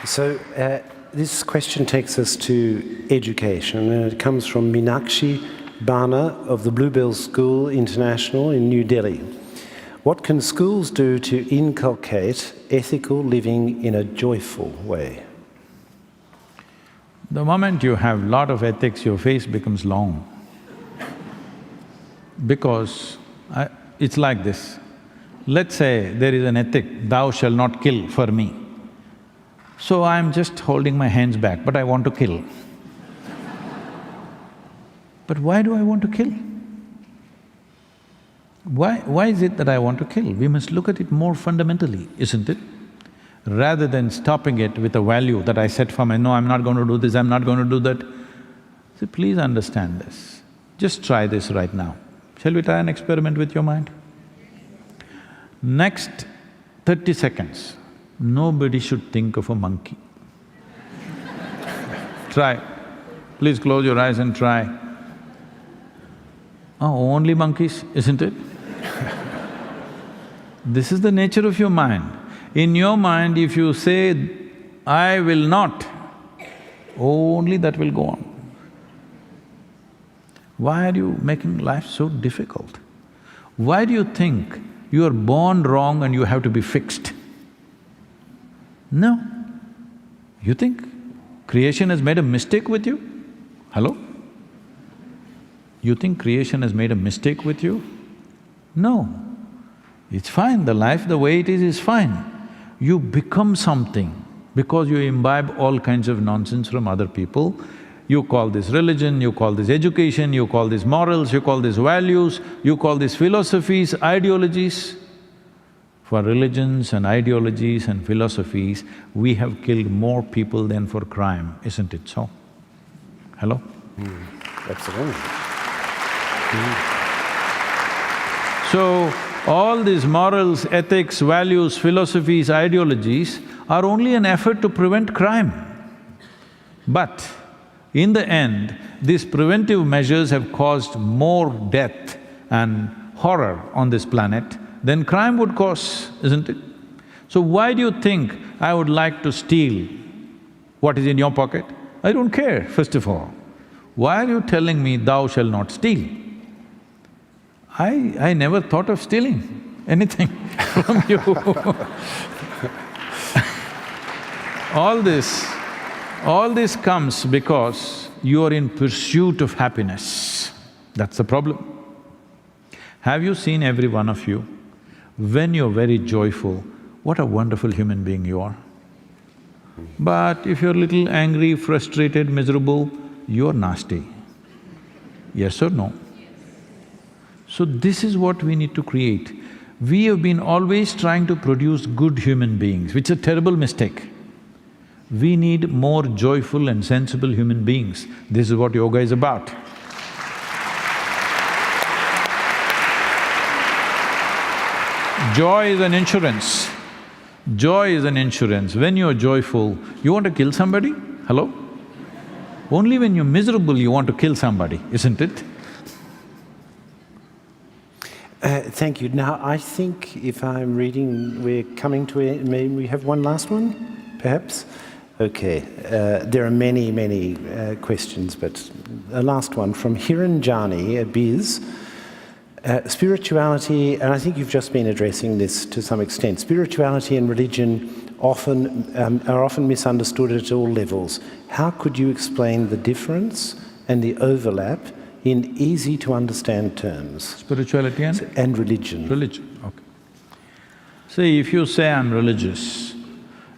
So, this question takes us to education, and it comes from Meenakshi Bana of the Bluebell School International in New Delhi. What can schools do to inculcate ethical living in a joyful way?
The moment you have lot of ethics, your face becomes long. Because It's like this. Let's say there is an ethic, thou shall not kill for me. So I'm just holding my hands back, but I want to kill. But why do I want to kill? Why is it that I want to kill? We must look at it more fundamentally, isn't it? Rather than stopping it with a value that I set for my… no, I'm not going to do this, I'm not going to do that. So please understand this. Just try this right now. Shall we try an experiment with your mind? Next 30 seconds, nobody should think of a monkey. Try. Please close your eyes and try. Oh, only monkeys, isn't it? This is the nature of your mind. In your mind, if you say, I will not, only that will go on. Why are you making life so difficult? Why do you think you are born wrong and you have to be fixed? No. You think creation has made a mistake with you? Hello? You think creation has made a mistake with you? No. It's fine, the life the way it is fine. You become something because you imbibe all kinds of nonsense from other people. You call this religion, you call this education, you call this morals, you call this values, you call this philosophies, ideologies. For religions and ideologies and philosophies, we have killed more people than for crime, isn't it so? Hello?
Absolutely.
So, all these morals, ethics, values, philosophies, ideologies are only an effort to prevent crime. But in the end, these preventive measures have caused more death and horror on this planet than crime would cause, isn't it? So why do you think I would like to steal what is in your pocket? I don't care, first of all. Why are you telling me thou shalt not steal? I never thought of stealing anything from you. All this comes because you are in pursuit of happiness. That's the problem. Have you seen every one of you? When you're very joyful, what a wonderful human being you are. But if you're a little angry, frustrated, miserable, you're nasty. Yes or no? So this is what we need to create. We have been always trying to produce good human beings, which is a terrible mistake. We need more joyful and sensible human beings. This is what yoga is about. Joy is an insurance. Joy is an insurance. When you're joyful, you want to kill somebody? Hello? Only when you're miserable you want to kill somebody, isn't it?
Thank you. Now, I think if I'm reading, we're coming to a… may we have one last one, perhaps? Okay. There are many questions, but a last one from Hiranjani, a Biz. Spirituality, and I think you've just been addressing this to some extent, spirituality and religion are often misunderstood at all levels. How could you explain the difference and the overlap in easy-to-understand terms?
Spirituality
and religion.
Religion, okay. See, if you say I'm religious,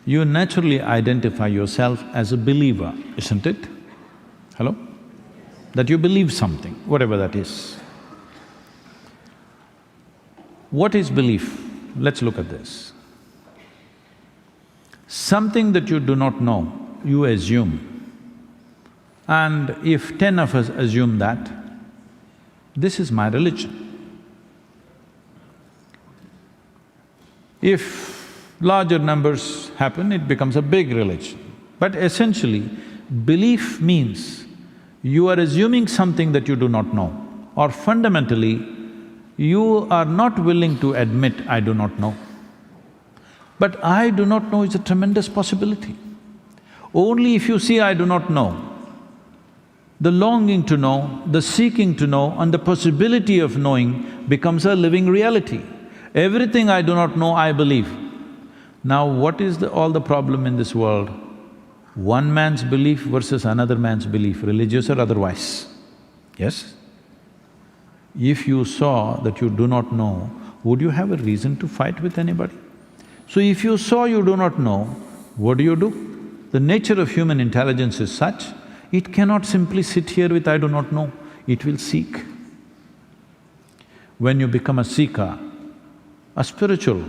you naturally identify yourself as a believer, isn't it? Hello? That you believe something, whatever that is. What is belief? Let's look at this. Something that you do not know, you assume. And if 10 of us assume that, this is my religion. If larger numbers happen, it becomes a big religion. But essentially, belief means you are assuming something that you do not know, or fundamentally, you are not willing to admit, I do not know. But I do not know is a tremendous possibility. Only if you see I do not know, the longing to know, the seeking to know, and the possibility of knowing becomes a living reality. Everything I do not know, I believe. Now what is all the problem in this world? One man's belief versus another man's belief, religious or otherwise. Yes? If you saw that you do not know, would you have a reason to fight with anybody? So if you saw you do not know, what do? The nature of human intelligence is such, it cannot simply sit here with I do not know, it will seek. When you become a seeker, a spiritual,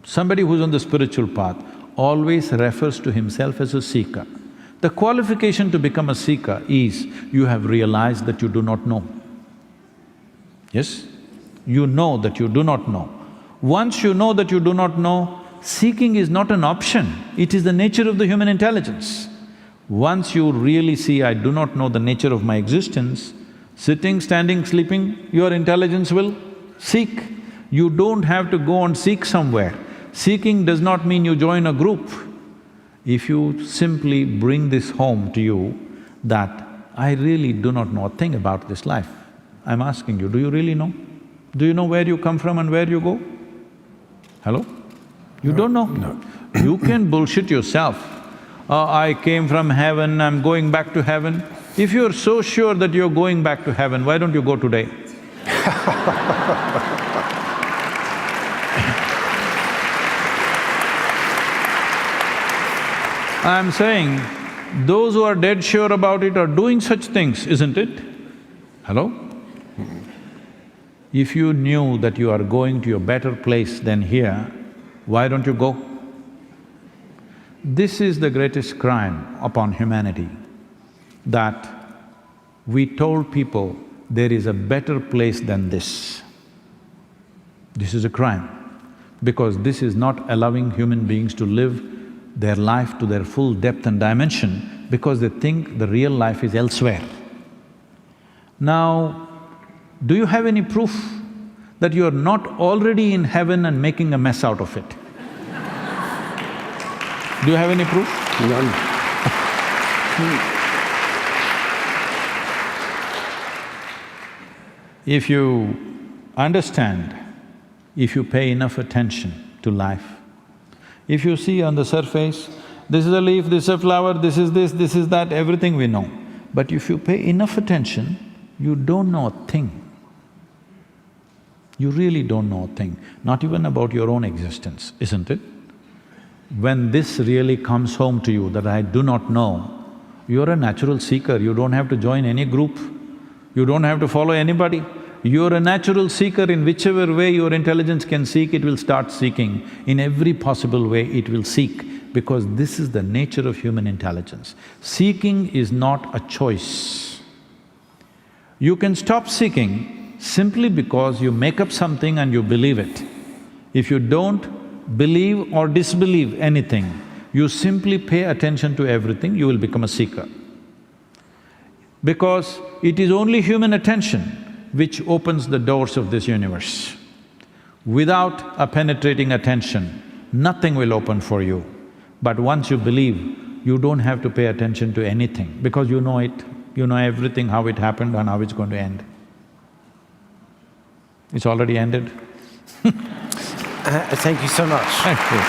somebody who's on the spiritual path always refers to himself as a seeker. The qualification to become a seeker is you have realized that you do not know. Yes? You know that you do not know. Once you know that you do not know, seeking is not an option, it is the nature of the human intelligence. Once you really see, I do not know the nature of my existence, sitting, standing, sleeping, your intelligence will seek. You don't have to go and seek somewhere. Seeking does not mean you join a group. If you simply bring this home to you that I really do not know a thing about this life, I'm asking you, do you really know? Do you know where you come from and where you go? Hello? You don't know?
No.
You can bullshit yourself. I came from heaven, I'm going back to heaven. If you're so sure that you're going back to heaven, why don't you go today? I'm saying, those who are dead sure about it are doing such things, isn't it? Hello? If you knew that you are going to a better place than here, why don't you go? This is the greatest crime upon humanity, that we told people there is a better place than this. This is a crime, because this is not allowing human beings to live their life to their full depth and dimension, because they think the real life is elsewhere. Now, do you have any proof that you are not already in heaven and making a mess out of it? Do you have any proof?
None.
If you understand, if you pay enough attention to life, if you see on the surface, this is a leaf, this is a flower, this is that, everything we know. But if you pay enough attention, you don't know a thing. You really don't know a thing, not even about your own existence, isn't it? When this really comes home to you that I do not know, you're a natural seeker, you don't have to join any group, you don't have to follow anybody. You're a natural seeker. In whichever way your intelligence can seek, it will start seeking. In every possible way it will seek, because this is the nature of human intelligence. Seeking is not a choice. You can stop seeking simply because you make up something and you believe it. If you don't believe or disbelieve anything, you simply pay attention to everything, you will become a seeker. Because it is only human attention which opens the doors of this universe. Without a penetrating attention, nothing will open for you. But once you believe, you don't have to pay attention to anything, because you know it, you know everything, how it happened and how it's going to end. It's already ended.
Thank you so much.
Thank you.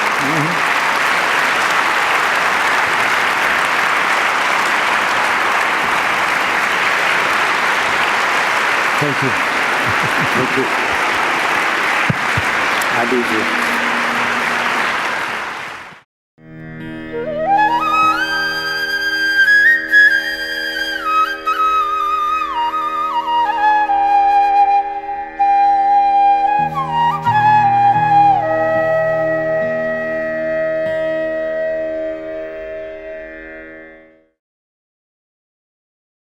Thank you.
Thank you. Adiyogi.